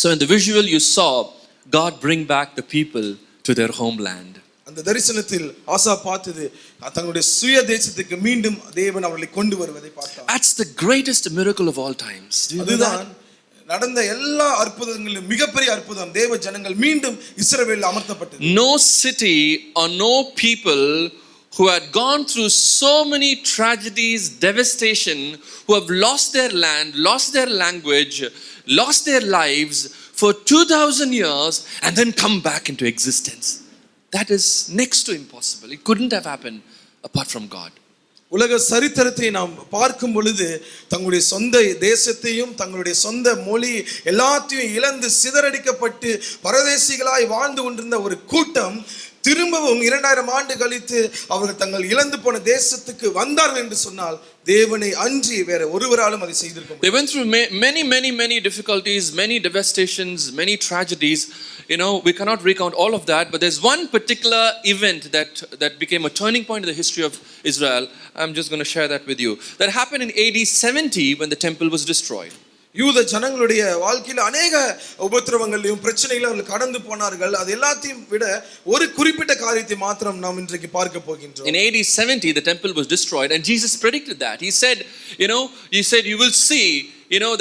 So in the visual you saw God bring back the people to their homeland. அந்த தரிசனத்தில் ஆசா பார்த்தது தங்களுடைய சுய தேசத்துக்கு மீண்டும் தேவன் அவர்களை கொண்டு வருவதை பார்த்தார். That's the greatest miracle of all times. அதுதான் நடந்த எல்லா அற்புதங்களிலும் மிகப்பெரிய அற்புதம். தேவ ஜனங்கள் மீண்டும் இஸ்ரவேலில் அமர்த்தப்பட்டது. No city or no people who had gone through so many tragedies, devastation, who have lost their land, lost their language, lost their lives for 2000 years and then come back into existence. That is next to impossible. It couldn't have happened apart from God. உலக சரித்திரத்தை நாம் பார்க்கும் பொழுது தங்களுடைய சொந்த தேசத்தையும் தங்களுடைய சொந்த மொழி எல்லாத்தையும் இழந்து சிதறடிக்கப்பட்டு பரதேசிகளாய் வாழ்ந்து கொண்டிருந்த ஒரு கூட்டம் திரும்பவும் 2000 ஆண்டு கழித்து அவர்கள் தங்கள் இழந்து போன தேசத்துக்கு வந்தார்கள் என்று சொன்னால் தேவனை அன்றி வேற ஒருவராலும் அதை செய்திருக்க முடியாது. They went through many difficulties, many devastations, many tragedies. You know, we cannot recount all of that, but there's one particular event that became a turning point in the history of Israel. I'm just going to share that with you. That happened in AD 70 when the temple was destroyed. யூத ஜனங்களுடைய வாழ்க்கையில் அநேக உபத்திரவங்களையும் பிரச்சனைகளையும் அவர்கள் கடந்து போனார்கள். அது எல்லாத்தையும் விட ஒரு குறிப்பிட்ட காரியத்தை மாத்திரம் நாம் இன்றைக்கு பார்க்க போகின்றோம். In AD 70 the temple was destroyed and Jesus predicted that. He said you will see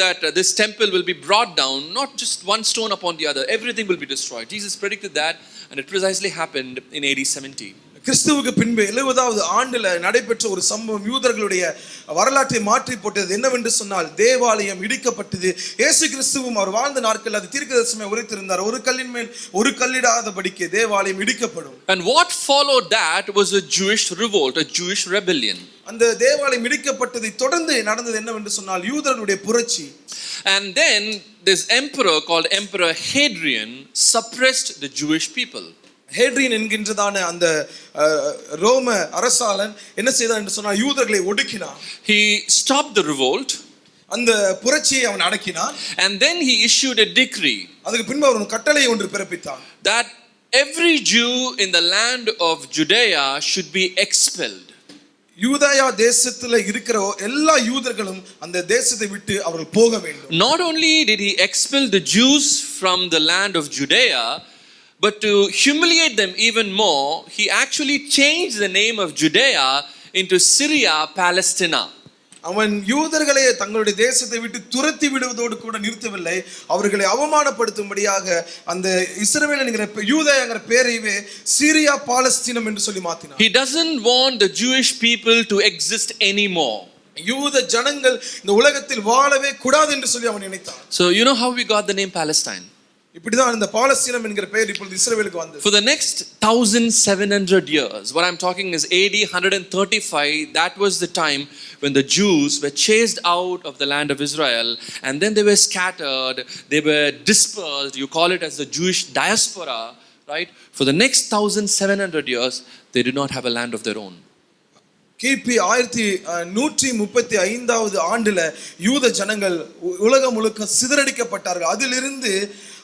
that this temple will be brought down, not just one stone upon the other, everything will be destroyed. Jesus predicted that and it precisely happened in AD 70. கிறிஸ்துவுக்கு பின்பு 70வது ஆண்டுல நடைபெற்ற ஒரு சம்பவம் யூதர்களுடைய வரலாற்றை மாற்றி போட்டது. என்னவென்று சொன்னால் தேவாலயம் இடிக்கப்பட்டது. இயேசு கிறிஸ்துவும் அவர் வாழ்ந்த நாட்களில் அது தீர்க்கதரிசனமாய் உரைத்திருந்தார். ஒரு கல்லின் மேல் ஒரு கல்லிடாதபடிக்கு தேவாலயம் இடிக்கப்படும். And what followed that was a Jewish revolt, a Jewish rebellion. அந்த தேவாலயம் இடிக்கப்பட்டதை தொடர்ந்து நடந்தது என்னவென்று சொன்னால் யூதர்களுடைய புரட்சி. And then this emperor called Emperor Hadrian suppressed the Jewish people. ஹேட்ரியன் என்கின்றதான அந்த ரோம அரசாளன் என்ன செய்தான் என்று சொன்னால் யூதர்களை ஒடுக்கினான். He stopped the revolt. அந்த புரட்சியை அவன் அடக்கினான். And then he issued a decree. அதுக்கு பின்பு அவர் கட்டளை ஒன்று பிறப்பித்தான். That every Jew in the land of Judea should be expelled. யூதயா தேசத்துல இருக்கிற எல்லா யூதர்களும் அந்த தேசத்தை விட்டு அவர்கள் போக வேண்டும். Not only did he expel the Jews from the land of Judea, but to humiliate them even more, he actually changed the name of Judea into Syria Palestina. அவன் யூதர்களை தங்களுடைய தேசத்தை விட்டு துரத்தி விடுவதோடு கூட நிறுத்தவில்லை, அவர்களை அவமானப்படுத்தும்படியாக அந்த இஸ்ரவேல் என்கிற யூதேயங்கிற பெயரையே சீரியா பாலஸ்தீனம் என்று சொல்லி மாற்றினார். He doesn't want the Jewish people to exist anymore. யூத ஜனங்கள் இந்த உலகத்தில் வாழவே கூடாது என்று சொல்லி அவன் நினைத்தான். So you know how we got the name Palestine? இப்படிதான் இந்த பாலஸ்தீனம் என்கிற பெயர் இப்பொழுது இஸ்ரவேலுக்கு வந்தது. For the next 1700 years, what I'm talking is AD 135, that was the time when the Jews were chased out of the land of Israel and then they were scattered, they were dispersed. You call it as the Jewish diaspora, right? For the next 1700 years, they did not have a land of their own. கிபி 1135வது ஆண்டுல யூத ஜனங்கள் உலகம் முழுக்க சிதறடிக்கப்பட்டார்கள். அதிலிருந்து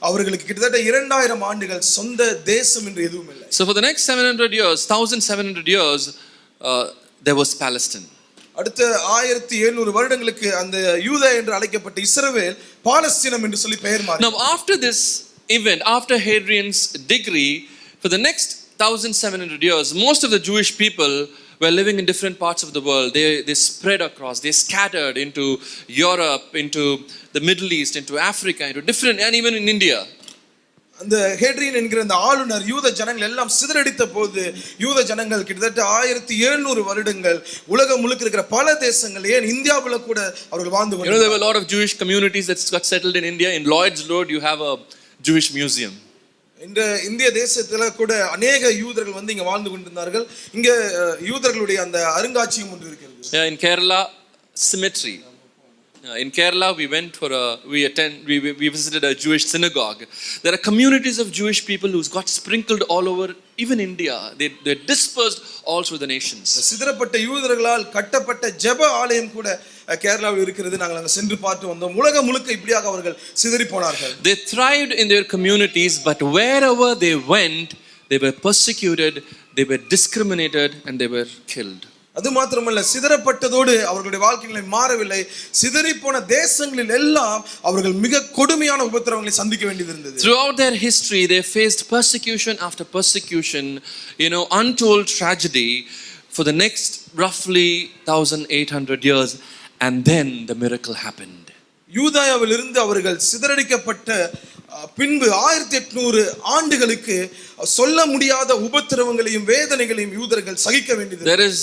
அவர்களுக்கு கிட்டத்தட்ட 2000 ஆண்டுகள் சொந்த தேசம் என்று எதுவும் இல்லை. So for the next 700 years, 1700 years, there was Palestine. அடுத்த 1700 வருடங்களுக்கு அந்த யூதா என்று அழைக்கப்பட்ட இஸ்ரவேல் பாலஸ்தீனம் என்று சொல்லி பெயர் மாறியது. Now after this event, after Hadrian's decree, for the next 1700 years, most of the Jewish people were living in different parts of the world. They spread across, they scattered into Europe, into the Middle East, into Africa, into different, and even in India. அந்த ஹேட்ரியன் என்கிற அந்த ஆளுநர் யூத ஜனங்கள் எல்லாம் சிதறடித்த போது யூத ஜனங்கள் கிட்டத்தட்ட 1700 வருடங்கள் உலகம் முழுக்க இருக்கிற பல தேசங்கள், ஏன் இந்தியாவுல கூட அவர்கள் வாழ்ந்து கொண்டிருந்தார்கள். There were a lot of Jewish communities that got settled in India. In Lloyd's Road you have a Jewish museum. இந்த இந்திய தேசத்துல கூட அநேக யூதர்கள் வந்து இங்க வாழ்ந்து கொண்டிருந்தார்கள். இங்க யூதர்களுடைய அந்த அருங்காட்சியகம் ஒன்று இருக்கிறது. In Kerala, cemetery. In Kerala, we visited a Jewish synagogue. There are communities of Jewish people who got sprinkled all over, even India. They're dispersed all through the nations. சிதறப்பட்ட யூதர்களால் கட்டப்பட்ட ஜெப ஆலயம் கூட கேரளாவில் இருக்கிறது. நாங்கள் அங்க சென்று பார்த்து வந்தோம். உலகம் முழுக்க இப்படியாக அவர்கள் சிதறி போனார்கள். They thrived in their communities, but wherever they went, they were persecuted, they were discriminated, and they were killed. அது மாத்திரமல்ல, சிதறப்பட்டதோடு அவர்களுடைய வாழ்க்கைகளை மாறவில்லை. சிதறிப்போன தேசங்களில் எல்லாம் அவர்கள் மிக கொடுமையான உபத்திரவங்களை சந்திக்க வேண்டியது இருந்தது. Throughout their history, they faced persecution after persecution, untold tragedy for the next roughly 1800 years, and then the miracle happened. யூதாயாவில் இருந்து அவர்கள் சிதறடிக்கப்பட்ட பின்பு 1800 ஆண்டுகளுக்கு சொல்ல முடியாத உபத்திரவங்களையும் வேதனைகளையும் யூதர்கள் சகிக்க வேண்டியது. There is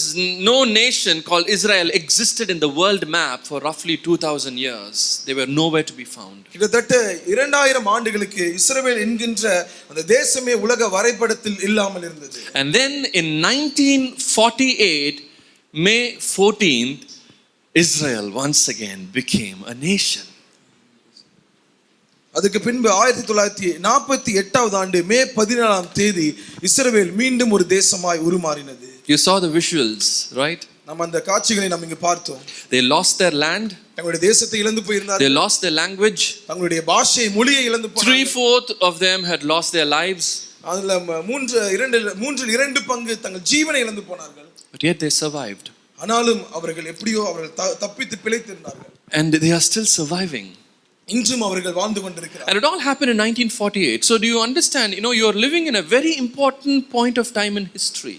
no nation called Israel existed in the world map for roughly 2000 years. They were nowhere to be found. கிட்டத்தட்ட 2000 ஆண்டுகளுக்கு இஸ்ரவேல் என்கின்ற அந்த தேசமே உலக வரைபடத்தில் இல்லாமல் இருந்தது. And then in 1948, May 14th, Israel once again became a nation. அதுக்கு பின்பு 1948வது ஆண்டு மே 14ஆம் தேதி இஸ்ரவேல் மீண்டும் ஒரு தேசமாய் உருமாறினது. You saw the visuals, right? நம்ம அந்த காட்சிகளை நாம் இங்க பார்த்தோம். They lost their land. தங்களுடைய தேசத்தை இழந்து போயிருந்தார்கள். They lost their language. தங்களுடைய பாஷை மொழியை இழந்து போனார்கள். 3/4 of them had lost their lives. அதுல மூன்றில் இரண்டு பங்கு தங்கள் ஜீவனை இழந்து போனார்கள். But yet they survived. ஆனாலும் அவர்கள் எப்படியோ அவர்கள் தப்பித்து பிழைத்திருந்தார்கள். And they are still surviving. இன்றும் அவர்கள் வாழ்ந்து கொண்டிருக்கிறார்கள். And it all happened in 1948. So do you understand, you are living in a very important point of time in history.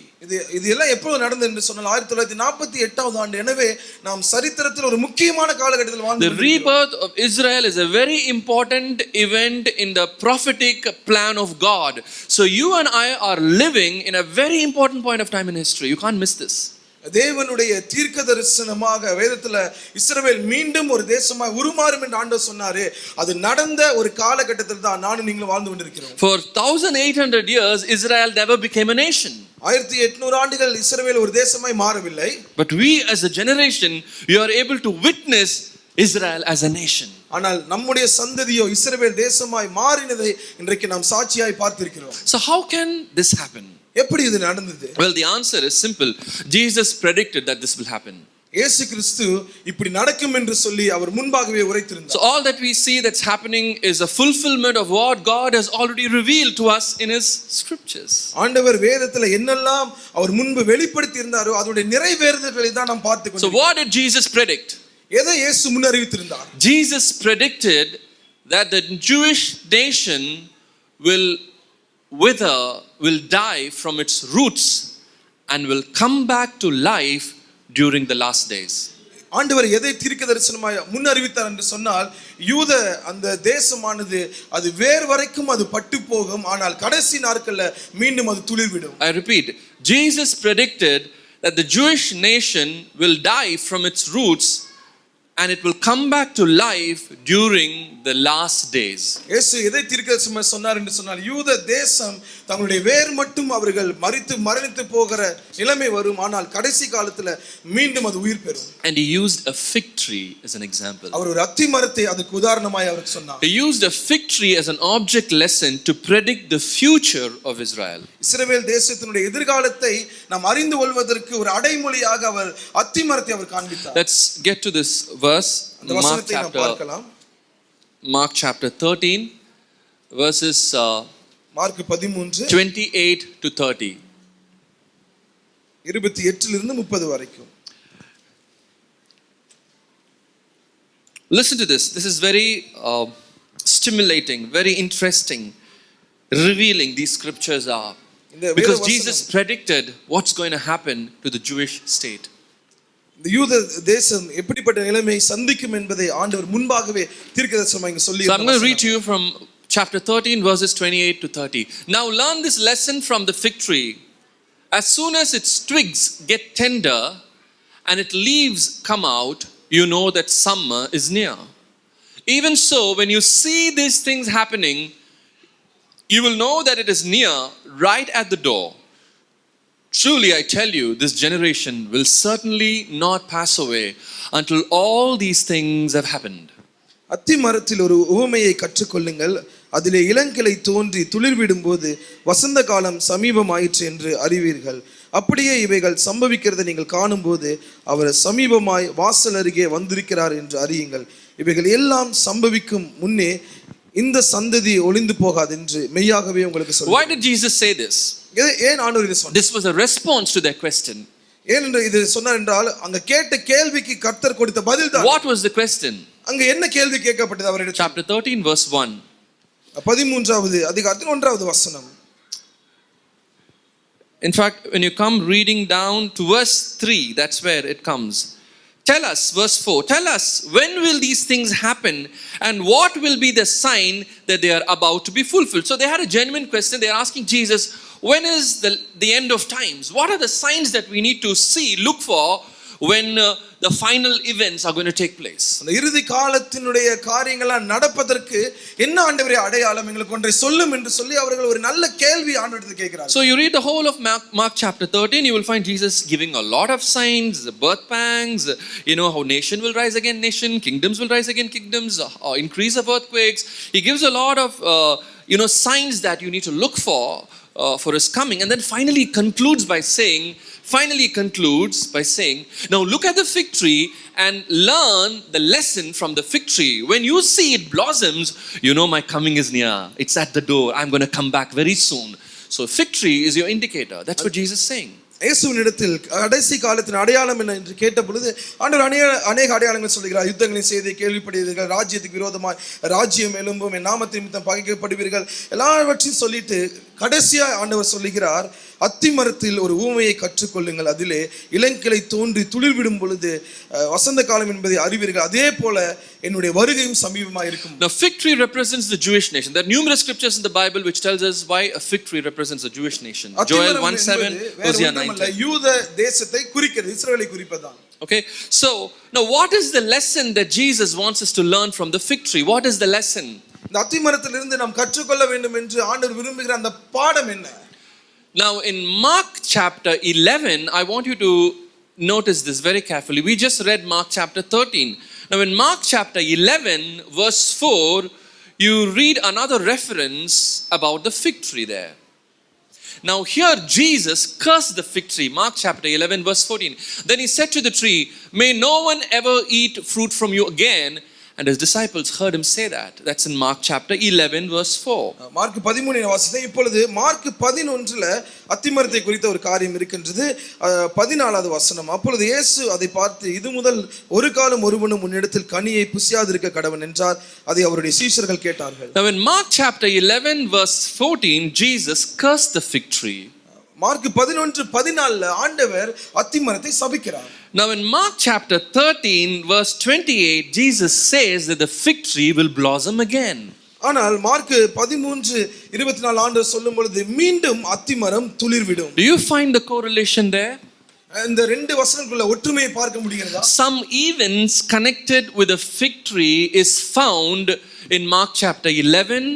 இது எல்லாம் எப்போ நடந்தது என்று சொன்னால் 1948வது ஆண்டு. எனவே நாம் சரித்திரத்தில் ஒரு முக்கியமான காலகட்டத்தில் வாழ்ந்து The rebirth of Israel is a very important event in the prophetic plan of God. So you and I are living in a very important point of time in history. You can't miss this. தேவனுடைய தீர்க்க தரிசனமாக வேதத்துல இஸ்ரவேல் மீண்டும் ஒரு தேசமாய் உருமாறும் என்று ஆண்டவர் சொன்னாரே, அது நடந்த ஒரு காலகட்டத்தில் தான் நானும் நீங்களும் வாழ்ந்து கொண்டிருக்கிறோம். For 1800 years Israel never became a nation. 1800 ஆண்டுகள் இஸ்ரவேல் ஒரு தேசமாய் மாறவில்லை. But we as a generation, we are able to witness Israel as a nation. ஆனால் நம்முடைய சந்ததியோ இஸ்ரவேல் தேசமாய் மாறினதை இன்றைக்கு நாம் சாட்சியாய் பார்த்திருக்கிறோம். So how can this happen? எப்படி இது நடந்தது? Well, the answer is simple. Jesus predicted that this will happen. இயேசு கிறிஸ்து இப்படி நடக்கும் என்று சொல்லி அவர் முன்பாகவே உரைத்திருந்தார். So all that we see that's happening is a fulfillment of what God has already revealed to us in his scriptures. ஆண்டவர் வேதத்துல என்னெல்லாம் அவர் முன்பு வெளிப்படுத்தி இருந்தாரோ அதோட நிறைவேறுதல்களை தான் நாம் பார்த்து கொண்டிருக்கிறோம். So what did Jesus predict? எதை இயேசு முன்னறிவித்திருந்தார்? Jesus predicted that the Jewish nation will die from its roots and will come back to life during the last days. ஆண்டவர் எதை தீர்க்க தரிசனமாய் முன்னறிவித்தார் என்று சொன்னால், யூத அந்த தேசமானது அது வேர் வரைக்கும் அது பட்டு போகும், ஆனால் கடைசி நாட்கள்ல மீண்டும் அது துளிர்விடும். I repeat, Jesus predicted that the Jewish nation will die from its roots and it will come back to life during the last days. இயேசு எதை தீர்க்கதரிசனமாய் சொன்னார் என்று சொன்னால், யூத தேசம் தங்களுடைய வேர் மட்டும் அவர்கள் மரணித்து போகிற நிலைமை வரும், ஆனால் கடைசி காலத்துல மீண்டும் அது உயிர் பெறும். And he used a fig tree as an example. அவர் ஒரு அத்தி மரத்தை அதுக்கு உதாரணமாய் அவருக்கு சொன்னார். He used a fig tree as an object lesson to predict the future of Israel. இஸ்ரவேல் தேசத்தினுடைய எதிர்காலத்தை நாம் அறிந்து கொள்வதற்கு ஒரு அடைமொழியாக அவர் அத்தி மரத்தை அவர் காண்பித்தார். Let's get to this verse. Mark chapter 13 verses mark 13 28 to 30. 28 இலிருந்து 30 வரைக்கும். Listen to this. This is very stimulating, very interesting, revealing these scriptures are. Because Jesus predicted what's going to happen to the Jewish state. இந்த யூத தேசம் எப்படிப்பட்ட நிலைமை சந்திக்கும் என்பதை ஆண்டவர் முன்பாகவே தீர்க்கதரிசனமாக சொல்லி. So I'm going to read to you from chapter 13 verses 28 to 30. Now learn this lesson from the fig tree. As soon as its twigs get tender and its leaves come out, you know that summer is near. Even so, when you see these things happening, you will know that it is near, right at the door. Truly I tell you, this generation will certainly not pass away until all these things have happened. அத்தி மரத்தில் ஒரு உவமையை கற்றுக்கொள்ளுங்கள். அதிலே இளங்கிளை தோன்றி துளிர்விடும் போது வசந்த காலம் சமீபமாயிற்று என்று அறிவீர்கள். அப்படியே இவைகள் சம்பவிக்கிறதை நீங்கள் காணும்போது அவர் சமீபமாய் வாசல் அருகே வந்திருக்கிறார் என்று அறியுங்கள். இவைகள் எல்லாம் சம்பவிக்கும் முன்னே இந்த சந்ததி ஒளிந்து போகாது என்று மெய்யாகவே உங்களுக்கு சொல்லுகிறேன். Why did Jesus say this? ஏன் ஆண்டவர் இதை சொன்னார்? This was a response to their question. ஏனென்று இது சொன்னார் என்றால் அங்க கேட்ட கேள்விக்கு கர்த்தர் கொடுத்த பதில் தான். What was the question? அங்க என்ன கேள்வி கேட்கப்பட்டது அவரிடம்? Chapter 13 verse 1. 13வது அதிகாரத்தின் 1வது வசனம். In fact, when you come reading down to verse 3, that's where it comes. Tell us, verse 4, tell us, when will these things happen and what will be the sign that they are about to be fulfilled? So they had a genuine question. They are asking Jesus, when is the end of times? What are the signs that we need to see, look for when the final events are going to take place? அந்த இறுதி காலத்தினுடைய காரியங்கள் நடப்பதற்கு என்ன ஆண்டவரே அடையாளம் எங்களுக்கு ஒன்றை சொல்லும் என்று சொல்லி அவர்கள் ஒரு நல்ல கேள்வி ஆண்டவரிடத்தில் கேட்கிறார்கள். So you read the whole of Mark chapter 13, you will find Jesus giving a lot of signs, birth pangs, how nation will rise against nation, kingdoms will rise against kingdoms, increase of earthquakes. He gives a lot of signs that you need to look for his coming, and then finally concludes by saying, now look at the fig tree and learn the lesson from the fig tree. When you see it blossoms, my coming is near. It's at the door. I'm going to come back very soon. So fig tree is your indicator. That's what Jesus is saying. இயேசுவினிடத்தில் கடைசி காலத்தின் அடையாளம் என்ன என்று கேட்ட பொழுது ஆண்டவர் அநேக அடையாளங்கள் சொல்கிறார். யுத்தங்களின் செய்தியை கேள்விப்படுவீர்கள், ராஜ்யத்துக்கு விரோதமாய் ராஜ்யம் எழும்பும், என் நாமத்தின் நிமித்தம் பகைக்கப்படுவீர்கள், எல்லாவற்றையும் சொல்லிட்டு கடைசியா ஆண்டவர் சொல்லுகிறார், அத்திமரத்தில் ஒரு ஊமையை கற்றுக்கொள்ளுங்கள், அதிலே இளங்கிளை தோன்றி துளிர் விடும் பொழுது வசந்த காலம் என்பதை அறிவீர்கள், அதே போல என்னுடைய வருகையும் சமீபமாக இருக்கும். Now fig tree represents the Jewish nation. There are numerous scriptures in the Bible which tells us why a fig tree represents the Jewish nation. Joel 1:7, Hosea 9:10. யூத தேசத்தை குறிக்கிறது, இஸ்ரவேலை குறிப்பதுதான். Okay, so now what is the lesson that Jesus wants us to learn from the fig tree? What is the lesson? இந்த அத்திமரத்திலிருந்து நாம் கற்றுக்கொள்ள வேண்டும் என்று ஆண்டவர் விரும்புகிற அந்த பாடம் என்ன? Now in Mark chapter 11, I want you to notice this very carefully. We just read Mark chapter 13. Now in Mark chapter 11 verse 4, you read another reference about the fig tree there. Now here Jesus cursed the fig tree. Mark chapter 11 verse 14. Then he said to the tree, may no one ever eat fruit from you again. And his disciples heard him say that. That's in Mark chapter 11 verse 4. Mark 13 வாசித்தேன். இப்பொழுது mark 11ல அத்திமரத்தை குறித்த ஒரு காரியம் இருக்கின்றது. 14வது வசனம். அப்பொழுது இயேசு அதை பார்த்து, இது முதல் ஒரு காலம் ஒருவனும் உன்னிடத்தில் கனியை புசியாதிருக்க கடவன் என்றார். அதை அவருடைய சீஷர்கள் கேட்டார்கள். Now in Mark chapter 11 verse 14, Jesus cursed the fig tree. Mark 11:14ல ஆண்டவர் அத்திமரத்தை சபிக்கிறார். Now in Mark chapter 13 verse 28, Jesus says that the fig tree will blossom again. ஆனால் மார்க் 13:24 ஆண்டவர் சொல்லும் பொழுது மீண்டும் அத்திமரம் துளிர்விடும். Do you find the correlation there? இந்த ரெண்டு வசனங்களுக்குள்ள ஒற்றுமையை பார்க்க முடிகிறதா? Some events connected with the fig tree is found in Mark chapter 11,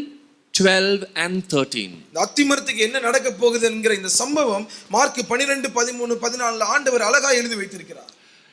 12 and 13. அத்திமரத்துக்கு என்ன நடக்க போகுது என்கிற இந்த சம்பவம் மார்க் 12, 13, 14 ஆண்டவர் அழகாய் எழுதி வைத்திருக்கிறார்.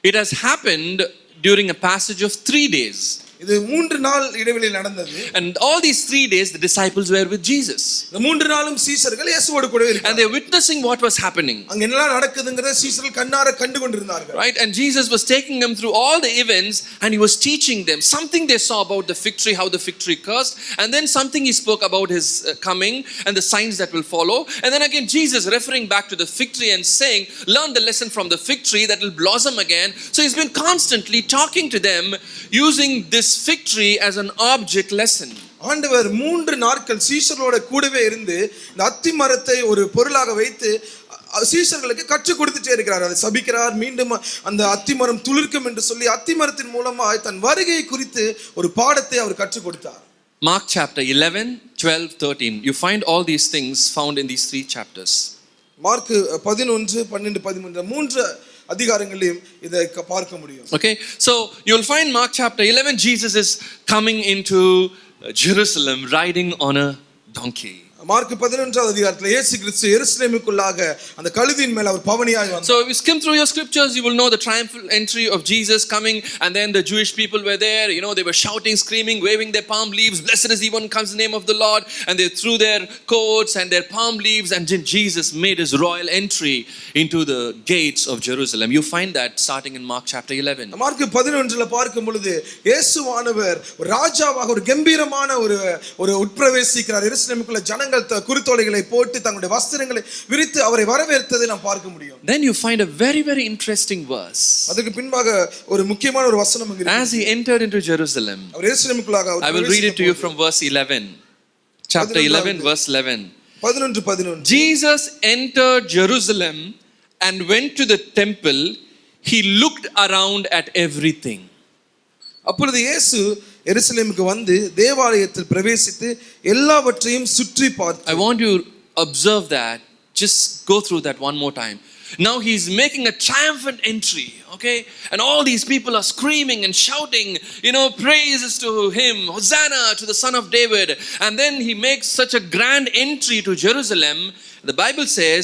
It has happened during a passage of 3 days. இது 3 நாள் இடைவெளியில் நடந்தது. And all these 3 days the disciples were with Jesus. இந்த 3 நாளும் சீஷர்கள் இயேசுவோடு கூடவே இருந்தார்கள். And they were witnessing what was happening. அங்க என்னலாம் நடக்குதுங்கறத சீஷர்கள் கண்ணார கண்டு கொண்டிருந்தார்கள். Right, and Jesus was taking them through all the events and he was teaching them something they saw about the fig tree, how the fig tree cursed, and then something he spoke about his coming and the signs that will follow. And then again Jesus referring back to the fig tree and saying, learn the lesson from the fig tree that will blossom again. So he's been constantly talking to them using this fig tree as an object lesson. ஆண்டவர் 3 நாட்கள் சீஷர்களோட கூடவே இருந்து இந்த அத்திமரத்தை ஒரு பொருளாக வைத்து சீஷர்களுக்கு கற்றுக் கொடுத்துட்டே இருக்கிறார். அதை சபிக்கிறார், மீண்டும் அந்த அத்திமரம் துளிர்க்கும் என்று சொல்லி அத்திமரத்தின் மூலமா தன் வருகை குறித்து ஒரு பாடத்தை அவர் கற்றுக் கொடுத்தார். Mark chapter 11, 12, 13. You find all these things found in these 3 chapters. Mark 11, 12, 13 மூன்று அதிகாரங்களையும் இதை பார்க்க முடியும். Okay, so you'll find Mark chapter 11, Jesus is coming into Jerusalem riding on a donkey. Mark 11வது அதிகாரத்தில் இயேசு கிறிஸ்து எருசலேமுக்குள்ளாக அந்த கழுதையின் மேல் அவர் பவனியாய் வந்தார். So if you skim through your scriptures, you will know the triumphal entry of Jesus coming, and then the Jewish people were there, they were shouting, screaming, waving their palm leaves, blessed is he one comes in the name of the Lord, and they threw their coats and their palm leaves, and then Jesus made his royal entry into the gates of Jerusalem. You find that starting in Mark chapter 11. Mark 11ல பார்க்கும் பொழுது இயேசுவானவர் ராஜாவாக ஒரு கம்பீரமான ஒரு உட்பிரவேசிக்கிறார். எருசலேமுக்குள்ள ஜனங்கள் ஜனங்கள் குருத்தோலைகளை போட்டு தங்களுடைய வஸ்திரங்களை விரித்து அவரை வரவேற்றதை நாம் பார்க்க முடியும். Then you find a very, very interesting verse. அதுக்கு பின்பாக ஒரு முக்கியமான ஒரு வசனம் இருக்கு. As he entered into Jerusalem, our எருசலேமுக்குள்ளாக I will read it to you from verse 11. Chapter 11, verse 11. 11. Jesus entered Jerusalem and went to the temple. He looked around at everything. அப்பொழுது இயேசு எருசலேமுக்கு வந்து தேவாலயத்தில் பிரவேசித்து எல்லாவற்றையும் சுற்றி பார்த்தார். I want you to observe that. Just go through that one more time. Now he's making a triumphant entry, okay? And all these people are screaming and shouting, praises to him, Hosanna to the Son of David. And then he makes such a grand entry to Jerusalem. The Bible says,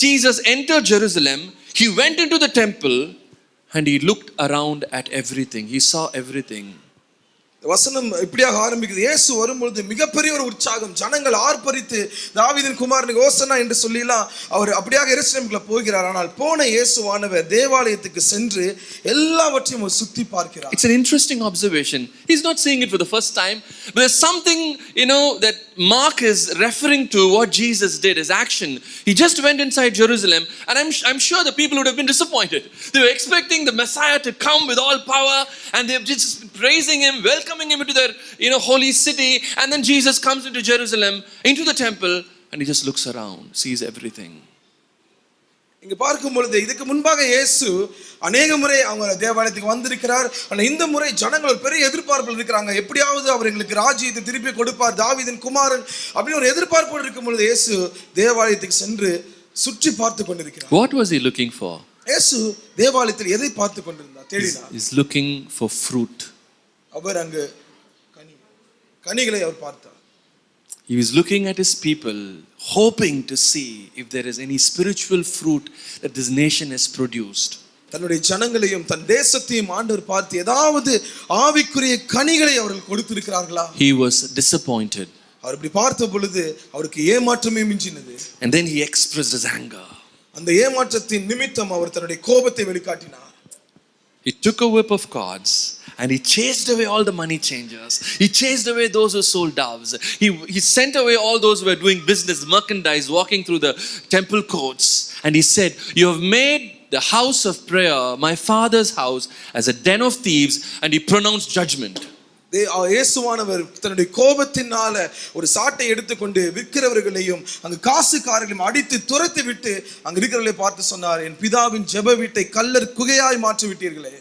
Jesus entered Jerusalem, he went into the temple, and he looked around at everything. He saw everything. வசனம் இப்படியாக ஆரம்பிக்குது. இயேசு வரும்பொழுது மிகப்பெரிய ஒரு உற்சாகம், ஜனங்கள் ஆர்ப்பரித்து தாவீதின் குமாரனுக்கு ஓசன்னா என்று சொல்லிலாம் அவர் அப்படியாக எருசலேமுக்குள்ள போகிறார். ஆனால் போன இயேசுவானவர் தேவாலயத்துக்கு சென்று எல்லாவற்றையும் சுத்தி பார்க்கிறார். It's an interesting observation. He's not seeing it for the first time, but there's something that Mark is referring to what Jesus did, his action. He just went inside Jerusalem, and I'm sure the people would have been disappointed. They were expecting the Messiah to come with all power, and they've just been praising him, welcoming him into their holy city, and then Jesus comes into Jerusalem, into the temple, and he just looks around, sees everything. இங்க பார்க்கும் பொழுது இதுக்கு முன்பாக இயேசு அநேக முறை அவங்க தேவாலயத்துக்கு வந்திருக்கிறார். ஆனா இந்த முறை ஜனங்கள் ஒரு பெரிய எதிர்பார்ப்பில் இருக்கிறாங்க. எப்படியாவது அவர் எங்களுக்கு ராஜ்யத்தை திருப்பி கொடுப்பார், தாவீதின் குமாரன் அப்படின்னு ஒரு எதிர்பார்ப்போடு இருக்கும் பொழுது இயேசு தேவாலயத்துக்கு சென்று சுற்றி பார்த்து கொண்டிருக்கிறார். What was he looking for? இயேசு தேவாலயத்தில் எதை பார்த்து கொண்டிருந்தார்? தேடினார். He's looking for fruit. அவர் அங்கு கனிகளை அவர் பார்த்தார். He was looking at his people, hoping to see if there is any spiritual fruit that this nation has produced. தன்னுடைய ஜனங்களையும் தன் தேசத்தையும் ஆண்டவர் பார்த்து ஏதாவது ஆவிக்குரிய கனிகளை அவர்கள் கொடுத்திருக்கிறார்களா? He was disappointed. அவர் இப்படி பார்த்த பொழுது அவருக்கு ஏமாற்றமே மிஞ்சினது. And then he expressed his anger. அந்த ஏமாற்றத்தின் நிமித்தம் அவர் தன்னுடைய கோபத்தை வெளிக்காட்டினார். He took a whip of cords and he chased away all the money changers. He chased away those who sold doves. He sent away all those who were doing business, merchandise, walking through the temple courts. And he said, "You have made the house of prayer, my father's house, as a den of thieves." And he pronounced judgment. இயேசுவானவர் தன்னுடைய கோபத்தினால ஒரு சாட்டை எடுத்துக்கொண்டு விற்கிறவர்களையும் அங்கு காசுக்காரர்களையும் அடித்து துரத்தி விட்டு அங்கு இருக்கிறவர்களை பார்த்து சொன்னார், என் பிதாவின் ஜெப வீட்டை கல்லர் குகையாய் மாற்றி விட்டீர்களே.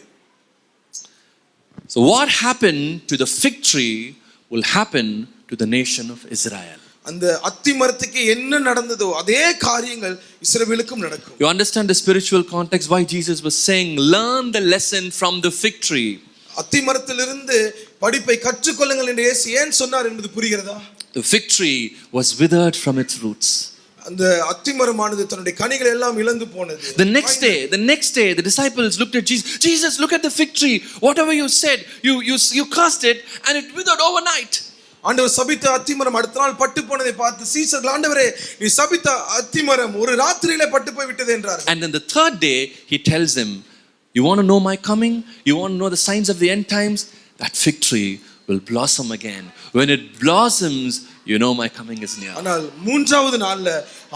So what happened to the fig tree will happen to the nation of Israel. அந்த அத்தி மரத்துக்கு என்ன நடந்ததோ அதே காரியங்கள் இஸ்ரவேலுக்கும் நடக்கும். You understand the spiritual context why Jesus was saying, learn the lesson from the fig tree. அத்தி மரத்திலிருந்து படிப்பை கற்றுக்கொள்ளுங்கள் என்று இயேசு ஏன் சொன்னார் என்பது புரிகிறதா? The fig tree was withered from its roots. அந்த அத்தி மரமானது தன்னுடைய கனிகளை எல்லாம் இழந்து போனது. The next day the disciples looked at Jesus. Jesus, look at the fig tree. Whatever you said, you cursed it and it withered overnight. ஆண்டவர் சபித்த அத்திமரம் அடுத்த நாள் பட்டு போனதை பார்த்து சீசர்கள், ஆண்டவரே நீ சபித்த அத்திமரம் ஒரு ராத்திரியிலே பட்டு போய் விட்டது என்றார். And then the third day he tells him, you want to know my coming? You want to know the signs of the end times? That fig tree will blossom again. When it blossoms, you know my coming is near. ஆனால் மூன்றாவது நாள்ல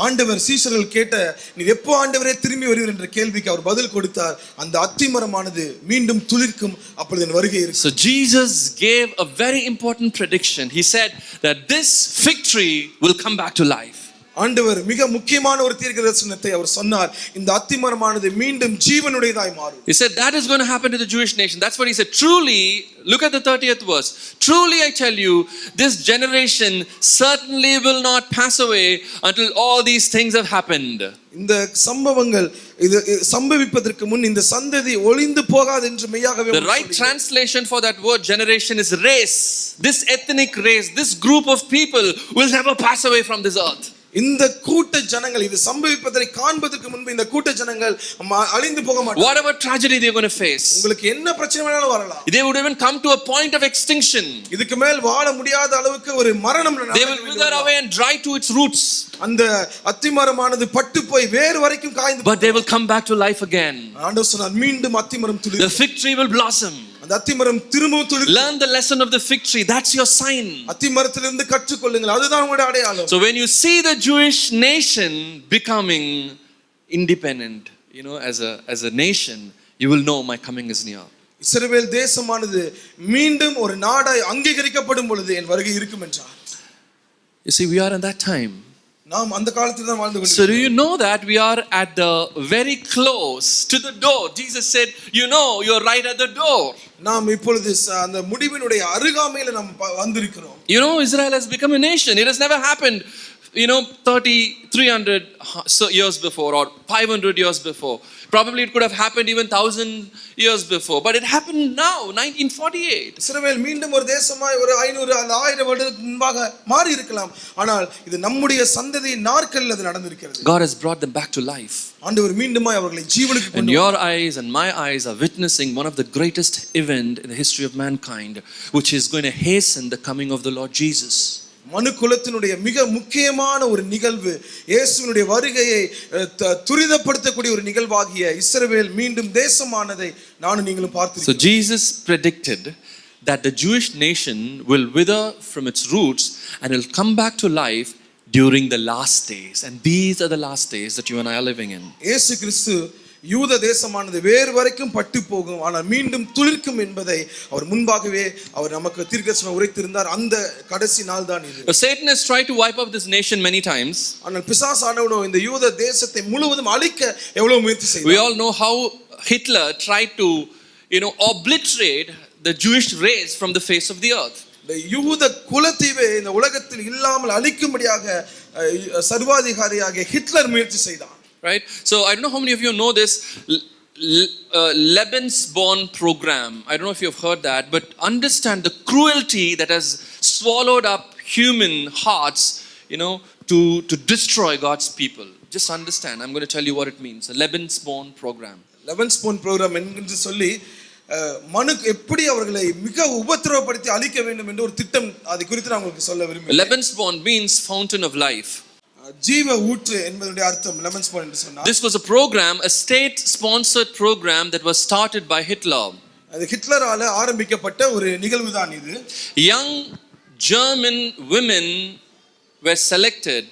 ஆண்டவர் சீசர்கள் கேட்ட, நீ எப்போ ஆண்டவரே திரும்பி வருவீர் என்ற கேள்விக்கு அவர் பதில் கொடுத்தார். அந்த அத்திமரமானது மீண்டும் துளிர்க்கும், அப்பொழுது என் வருகை இருக்கும். So Jesus gave a very important prediction. He said that this fig tree will come back to life. ஆண்டவர் மிக முக்கியமான ஒரு தீர்க்கதரிசனத்தை அவர் சொன்னார். இந்த அத்திமரமானது மீண்டும் ஜீவனுடையதாய் மாறும். He said that is going to happen to the Jewish nation. That's what he said. Truly, look at the 30th verse. Truly I tell you, this generation certainly will not pass away until all these things have happened. இந்த சம்பவங்கள் இது சம்பவிப்பதற்கு முன் இந்த சந்ததி ஒளிந்து போகாது என்று மெய்யாகவே. The right translation for that word generation is race. This ethnic race, this group of people will never pass away from this earth. இந்த கூட்ட ஜனங்கள் இது சம்பவிப்பதை காண்பதற்கு முன்பு இந்த கூட்ட ஜனங்கள் அழிந்து போக மாட்டாங்க. Whatever tragedy they are going to face, உங்களுக்கு என்ன பிரச்சனை வேணாலும் வரலாம். they would even come to a point of extinction. இதுக்கு மேல் வாழ முடியாத அளவுக்கு ஒரு மரணம் they will wither away and dry to its roots. அந்த அத்திமரமானது பட்டு போய் வேர் வரைக்கும் காய்ந்து, but they will come back to life again. ஆண்டவர் சொன்னார் மீண்டும் அத்திமரம் துளிர்க்கும். The fig tree will blossom. அந்த அந்த அத்திமரம் திரும்பவும் துளிர்க்கும். Learn the lesson of the fig tree. That's your sign. அத்திமரத்திலிருந்து கற்றுக்கொள்ளுங்கள், அதுதான் உங்களுடைய அடையாளம். So when you see the Jewish nation becoming independent, as a nation, you will know my coming is near. இஸ்ரவேல் தேசமானது மீண்டும் ஒரு நாடாய் அங்கீகரிக்கப்படும் பொழுது என் வருகை இருக்கும் என்றார். You see, we are in that time. நாம் அந்த காலத்தில் தான் வாழ்ந்து So do you know that we are at the very close to the door? Jesus said, you're right at the door. நாம் இப்பொழுது அந்த முடிவினுடைய அருகாமையில நாம் வந்திருக்கிறோம். Israel has become a nation. It has never happened 300 years before or 500 years before. Probably it could have happened even 1,000 years before, but it happened now, 1948. இஸ்ரவேல் மீண்டும் ஒரு தேசமாய் ஒரு 500 1000 வருடத்துக்கு முன்பாக மாறி இருக்கலாம், ஆனால் இது நம்முடைய சந்ததி நாட்களில் அது நடந்திருக்கிறது. God has brought them back to life. ஆண்டவர் மீண்டுமாய் அவர்களை ஜீவனுக்கு கொண்டு And your eyes and my eyes are witnessing one of the greatest event in the history of mankind, which is going to hasten the coming of the Lord Jesus. மனு குலத்தினுடைய மிக முக்கியமான ஒரு நிகழ்வு, இயேசுவினுடைய வருகையை துரிதப்படுத்தக்கூடிய ஒரு நிகழ்வாகிய இஸ்ரவேல் மீண்டும் தேசமானதை நானும் நீங்களும் பார்த்திருக்கிறோம். So Jesus predicted that the Jewish nation will wither from its roots and will come back to life during the last days, and these are the last days that you and I are living in. இயேசு கிறிஸ்து யூத தேசமானது வேறு வரைக்கும் பட்டு போகும், ஆனால் மீண்டும் துளிர்க்கும் என்பதை அவர் முன்பாகவே அவர் நமக்கு தீர்க்கதரிசனம் உரைத்திருந்தார். அந்த கடைசி நாள் தான் இது. Satan has tried to wipe out this nation many times. ஆனால் பிசாசானவனோ இந்த யூத தேசத்தை முழுவதும் அழிக்க எவ்வளவு முயற்சி செய்தார். We all know how Hitler tried to obliterate the Jewish race from the face of the earth. இந்த யூத குலத்தையே இந்த உலகத்தில் இல்லாமல் அழிக்கும்படியாக சர்வாதிகாரியாக ஹிட்லர் முயற்சி செய்தார். Right? So I don't know how many of you know this Lebensborn program. I don't know if you've heard that, but understand the cruelty that has swallowed up human hearts, to destroy God's people. Just understand. I'm going to tell you what it means. A Lebensborn program. Lebensborn program என்று சொல்லி மனுக்கு எப்படி அவர்களை மிக உபத்திரவப்படுத்தி அழிக்க வேண்டும் என்ற ஒரு திட்டம், அதை குறித்து நான் உங்களுக்கு சொல்ல விரும்புகிறேன். Lebensborn means fountain of life. ஜீவ ஊற்று என்பதுடைய அர்த்தம் லெமன்ஸ்போர்ன் என்று சொன்னா. This was a program, a state sponsored program that was started by Hitler. அது ஹிட்லரால ஆரம்பிக்கப்பட்ட ஒரு நிகழ்வு தான் இது. Young German women were selected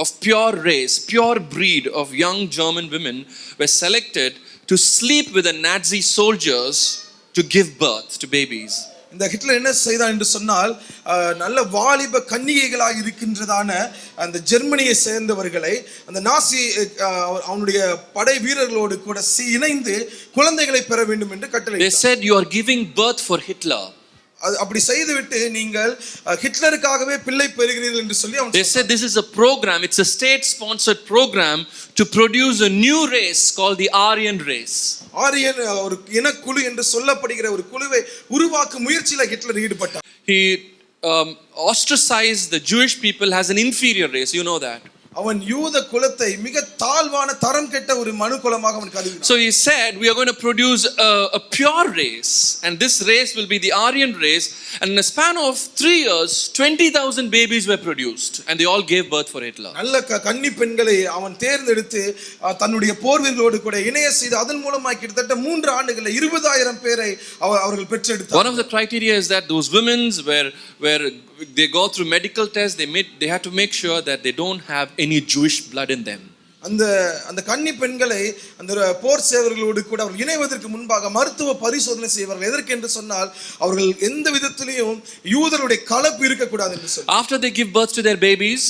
of pure race, pure breed of young German women were selected to sleep with the Nazi soldiers to give birth to babies. இந்த Hitler என்ன செய்தான் என்று சொன்னால், நல்ல வாலிப கன்னிகைகளாக இருக்கின்றதான அந்த ஜெர்மனியை சேர்ந்தவர்களை அந்த நாசி அவனுடைய படை வீரர்களோடு கூட இணைந்து குழந்தைகளை பெற வேண்டும் என்று கட்டளை. They said you are giving birth for Hitler. அப்படி செய்துவிட்டு நீங்கள் ஹிட்லருக்காகவே பிள்ளை பெறுகிறீர்கள் என்று சொல்லி அவன். They said this is a program, it's a state sponsored program to produce a new race called the Aryan race. Aryan ஒரு இனக்குழு என்று சொல்லப்படுகிற ஒரு குழுவை உருவாக்கும் முயற்சியில் ஹிட்லர் ஈடுபட்டார். He ostracized the Jewish people as an inferior race, you know that. அவன் யூத குலத்தை மிக தாழ்வான தரம் கெட்ட ஒரு மனு குலமாக அவன் கருதினான். So he said we are going to produce a pure race, and this race will be the Aryan race, and in a span of 3 years 20,000 babies were produced, and they all gave birth for Hitler. நல்ல கன்னி பெண்களை அவன் தேர்ந்தெடுத்து தன்னுடைய போர் வீரர்களோடு கூட இணைய செய்து அதன் மூலமாக கிட்டத்தட்ட 3 ஆண்டுகளில் 20,000 பேரை அவர்கள் பெற்றெடுத்தார். One of the criteria is that those women were they go through medical tests, they had to make sure that they don't have any Jewish blood in them. அந்த கன்னி பெண்களை அந்த போர் சேவர்களோடு கூட அவர்கள் இணைவதற்கு முன்பாக மருத்துவ பரிசோதனை செய்வார்கள். எதற்கு என்று சொன்னால் அவர்கள் எந்த விதத்திலையும் யூதருடைய கலப்பு இருக்க கூடாது என்று சொல்லி. After they give birth to their babies,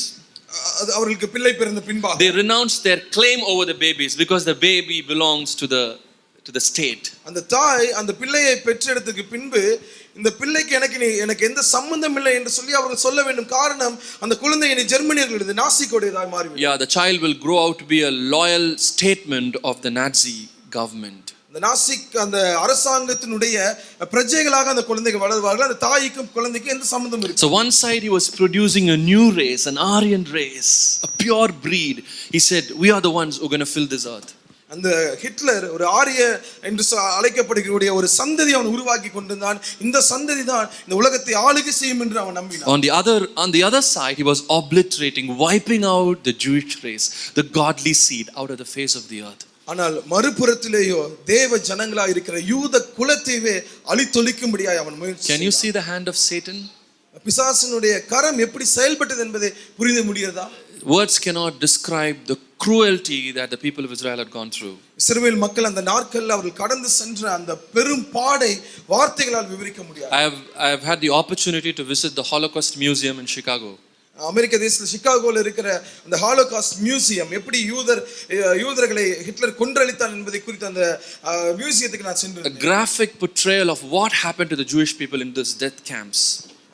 அவர்களுக்கு பிள்ளை பிறந்த பின்பாக they renounce their claim over the babies because the baby belongs to the state. அந்த தாய் அந்த பிள்ளையை பெற்றெடுத்ததுக்கு பின்பு இந்த பிள்ளைக்கு எனக்கு எந்த சம்பந்தம் இல்லை என்று சொல்லி அவர்கள் சொல்ல வேண்டும். காரணம் அந்த குழந்தை இனி ஜெர்மனியர்களுடையது, நாசிகளுடையதாக மாறிவிடும். Yeah, the child will grow out to be a loyal statement of the Nazi government. அந்த நாசிக் அந்த அரசாங்கத்தினுடைய பிரஜைகளாக அந்த குழந்தைகள் வளர்வார்கள். அந்த தாய்க்கும் குழந்தைக்கும் எந்த சம்பந்தமும் இல்லை. So one side he was producing a new race, an Aryan race, a pure breed. He said we are the ones who are going to fill this earth. அந்த ஹிட்லர் ஒரு ஆரிய என்று அழைக்கப்படுகிற ஒரு சந்ததி அவன் உருவாக்கி கொண்டிருந்தான். இந்த சந்ததி தான் இந்த உலகத்தை ஆளுகை செய்யும் என்று அவன் நம்பினான். On the other side he was obliterating, wiping out the Jewish race, the godly seed out of the face of the earth. ஆனால் மறுபுறத்திலேயோ தேவ ஜனங்களாய் இருக்கிற யூத குலத்தையே அழித்தொழிக்கும்படியாய் அவன் முயற்சி. Can you see the hand of Satan? பிசாசினுடைய கரம் எப்படி செயல்பட்டது என்பதை புரிந்து முடிகிறதா? Words cannot describe the cruelty that the people of Israel had gone through. இஸ்ரவேல் மக்கள் அந்த நாட்களில் அவர்கள் கடந்து சென்ற அந்த பெரும் பாடை வார்த்தைகளால் விவரிக்க முடியாது. I have had the opportunity to visit the Holocaust Museum in Chicago. அமெரிக்க தேசத்தில் சிகாகோவில் இருக்கிற அந்த ஹாலோகாஸ்ட் மியூசியம், எப்படி யூதர்களை ஹிட்லர் கொன்றளித்தான் என்பதை குறித்து அந்த மியூசியத்துக்கு நான் சென்றேன். A graphic portrayal of what happened to the Jewish people in those death camps.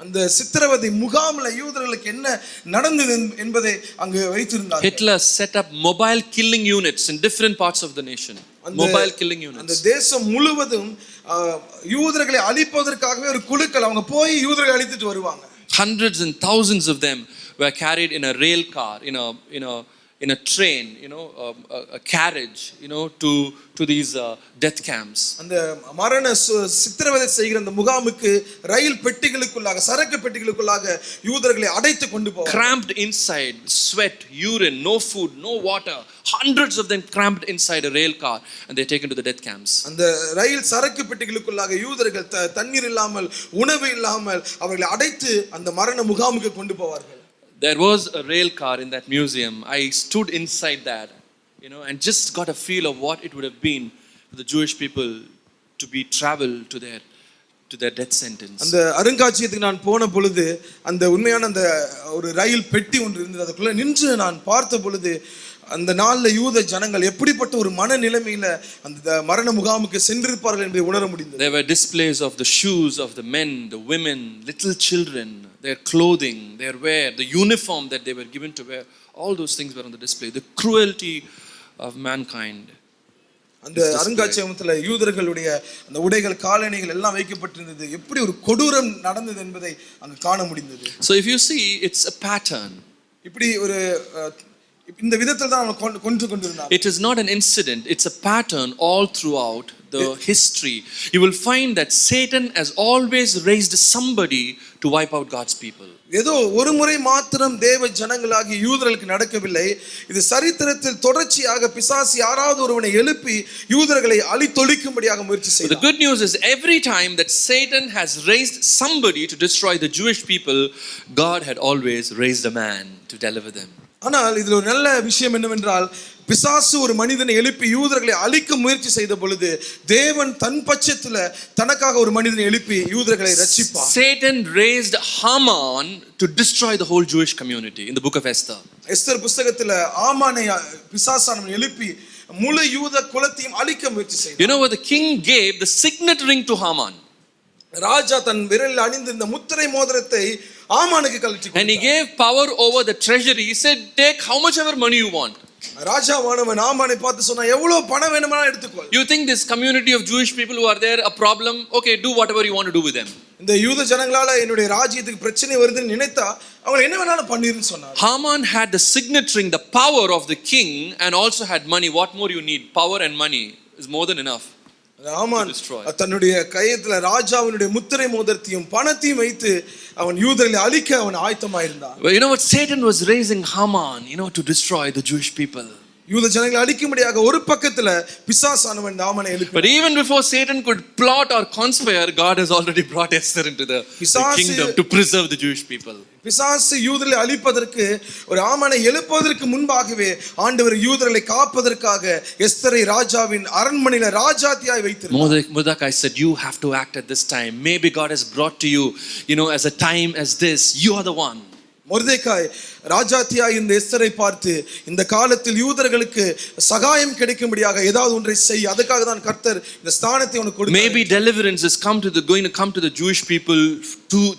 அந்த சித்திரவதை முகாமில் யூதர்களுக்கு என்ன நடந்தது என்பதை அங்கு வைத்திருந்தார். Hitler set up mobile killing units in different parts of the nation. Mobile killing units. அந்த தேசம் முழுவதும் யூதர்களை அழிப்பதற்காகவே ஒரு குழுக்கள் அவங்க போய் யூதர்களை அழித்துட்டு வருவாங்க. Hundreds and thousands of them were carried in a rail car, in a train, a carriage, to these death camps. அந்த மரண சித்திரவதை செய்கிற அந்த முகாமுக்கு ரயில் பெட்டிகளுக்குள்ளாக, சரக்கு பெட்டிகளுக்குள்ளாக யூதர்களை அடைத்து கொண்டு போவாங்க. Cramped inside, sweat, urine, no food, no water. Hundreds of them cramped inside a rail car and they're taken to the death camps. அந்த ரயில் சரக்கு பெட்டிகளுக்குள்ளாக யூதர்கள் தண்ணீர் இல்லாமல், உணவு இல்லாமல் அவர்களை அடைத்து அந்த மரண முகாமுக்கு கொண்டு போவார்கள். There was a rail car in that museum. I stood inside that, and just got a feel of what it would have been for the Jewish people to be traveled to their death sentence. அந்த அருங்காட்சியத்துக்கு நான் போன பொழுது அந்த உண்மையான அந்த ஒரு ரயில் பெட்டி ஒன்று இருந்தது. அதுக்குள்ள நின்று நான் பார்த்த பொழுது அந்த நாள்ல யூத ஜனங்கள் எப்படிப்பட்ட ஒரு மனநிலைமையில அந்த மரண முகாமுக்கு சென்றிருப்பார்கள் என்பதை உணர முடிந்தது. There were displays of the shoes of the men, the women, little children, their clothing, their wear, the uniform that they were given to wear. All those things were on the display. The cruelty of mankind. அந்த அருங்காட்சியகத்துல யூதர்களுடைய அந்த உடைகள், காலணிகள் எல்லாம் வைக்கப்பட்டிருந்தது. எப்படி ஒரு கொடூரம் நடந்தது என்பதை அங்கு காண முடிந்தது. So if you see, it's a pattern. இப்படி ஒரு இந்த விதத்தில் தான் அவன் கொண்டிருந்தார். It is not an incident, it's a pattern all throughout the history. You will find that Satan has always raised somebody to wipe out God's people. ஏதோ ஒரு முறை மாத்திரம் தேவ ஜனங்களாகிய யூதர்களுக்கு நடக்கவில்லை. இது சரித்திரத்தில் தொடர்ச்சியாக பிசாசு யாராவது ஒருவனை எழுப்பி யூதர்களை அழித்தொழிக்கும்படியாக முயற்சி செய்தார். The good news is every time that Satan has raised somebody to destroy the Jewish people, God had always raised a man to deliver them. ஆனால் இதில் ஒரு நல்ல விஷயம் என்னவென்றால், பிசாசு ஒரு மனிதனை எழுப்பி யூதர்களை அழிக்க முயற்சி செய்த பொழுது தேவன் தன் பட்சத்தில் தனக்காக ஒரு மனிதனை எழுப்பி யூதர்களை ரட்சிப்பார். Satan raised Haman to destroy the whole Jewish community in the book of Esther. Esther புத்தகத்தில் ஆமானை பிசாசானவன் எழுப்பி முழு யூத குலத்தையும் அழிக்க முயற்சி செய்தார். You know what the king gave the signet ring to Haman? ராஜா தன் விரலில் அணிந்திருந்த முத்திரை மோதிரத்தை ஆமானுக்கு கழற்றி and he gave power over the treasury. He said, take how much ever money you want. ராஜாவானவன் ஆமானை பார்த்து சொன்னா, எவ்வளவு பணம் வேணுமானாலும் எடுத்துக்கோ. You think this community of Jewish people who are there a problem? Okay, do whatever you want to do with them. இந்த யூத ஜனங்களால என்னுடைய ராஜ்யத்துக்கு பிரச்சனை வருதுன்னு நினைத்தா அவங்க என்ன வேணாலும் பண்ணிருன்னு சொன்னார். Haman had the signet ring, the power of the king, and also had money. What more you need? Power and money is more than enough. ஆமான் தன்னுடைய கையத்துல ராஜாவினுடைய முத்திரை மோதிரத்தையும் பணத்தையும் வைத்து அவன் யூதர்களை அழிக்க அவன் ஆயத்தமாயிருந்தான். You know what? Satan was raising Haman, to destroy the Jewish people. யூத ஜனங்களை அழிக்கும்படியாக ஒரு பக்கத்துல பிசாசானவன் ஆமானை எழுப்பினான். But even before Satan could plot or conspire, God has already brought Esther into the kingdom to preserve the Jewish people. பிசாசு யூதர்களை அழிப்பதற்கு ஒரு ஆமானை எழுப்புவதற்கு முன்பாகவே ஆண்டவர் யூதர்களை காப்பதற்காக எஸ்தரை ராஜாவின் அரண்மனையில ராஜாத்தியாய் வைத்திருந்தார். Mordecai said, you have to act at this time. Maybe God has brought to you, as a time as this. You are the one. மொர்தெகாய் ராஜாத்தியாய் இந்த எஸ்தரை பார்த்து, இந்த காலத்தில் யூதர்களுக்கு சகாயம் கிடைக்கும்படியாக ஏதாவது ஒன்றை செய், அதுக்காக தான் கர்த்தர் இந்த ஸ்தானத்தை உனக்கு கொடுத்தார். Maybe deliverance is going to come to the Jewish people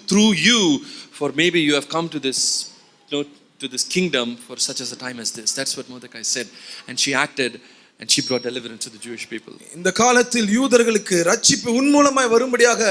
through you, for maybe you have come to this to this kingdom for such as a time as this. That's what Mordecai said, and she acted and she brought deliverance to the Jewish people. இந்த காலத்தில் யூதர்களுக்கு ரட்சிப்பு உன்மூலமாய் வரும்படியாக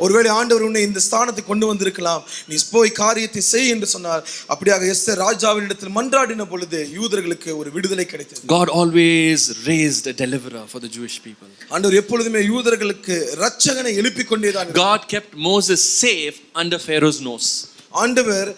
ஒருவேளை ஆண்டவர் உன்னை இந்த ஸ்தானத்துக்கு கொண்டு வந்திருக்கலாம், நீ போய் காரியத்தை செய் என்று சொன்னார். அப்படியாக எஸ்தர் ராஜாவினிடத்தில் மன்றாடின பொழுது யூதர்களுக்கு ஒரு விடுதலை கிடைத்தது. God always raised a deliverer for the Jewish people. ஆண்டவர் எப்பொழுதுமே யூதர்களுக்கு இரட்சகனை எழுப்பிக் கொண்டே தான். God kept Moses safe under Pharaoh's nose. ஆண்டவர்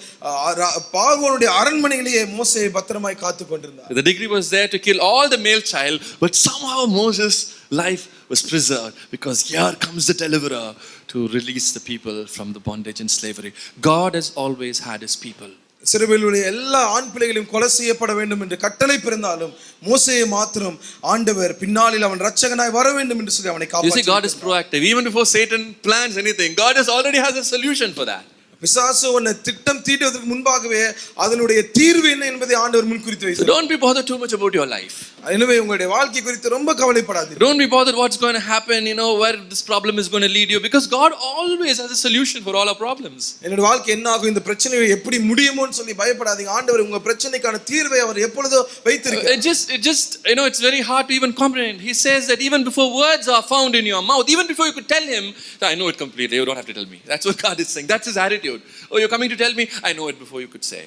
பார்வோனுடைய அரண்மனையிலேயே மோசேயை பத்திரமாய் காத்து கொண்டிருந்தார். The decree was there to kill all the male child, but somehow Moses' life was preserved because here comes the deliverer to release the people from the bondage and slavery. God has always had his people. சிறுவேலுடைய எல்லா ஆண் பிள்ளைகளையும் கொலை செய்யப்பட வேண்டும் என்று கட்டளை பிறந்தாலும் மோசேயை மாத்திரம் ஆண்டவர் பின்னாளில் அவன் இரட்சகனாய் வர வேண்டும் என்று சொல்லி அவனை காப்பாற்றினார். You see, God is proactive. Even before Satan plans anything, God already has a solution for that. பிசாசு ஒன்ன திட்டம் தீட்டுவதற்கு முன்பாகவே அதனுடைய தீர்வு என்ன என்பதை ஆண்டவர் முன்குறித்து வைத்தார். Don't be bothered too much about your life. எனவே உங்களுடைய வாழ்க்கை குறித்து ரொம்ப கவலைப்படாதீர்கள். Don't be bothered what's going to happen, where this problem is going to lead you, because God always has a solution for all our problems. என்னோட வாழ்க்கை என்ன ஆகும், இந்த பிரச்சனை எப்படி முடியுமோன்னு சொல்லி பயப்படாதீங்க. ஆண்டவர் உங்க பிரச்சனைக்கான தீர்வை அவர் எப்பொழுதோ வைத்திருக்கிறார். It just it's very hard to even comprehend. He says that even before words are found in your mouth, even before you could tell him, I know it completely, you don't have to tell me. That's what God is saying. That's his attitude. Oh, you're coming to tell me, I know it before you could say.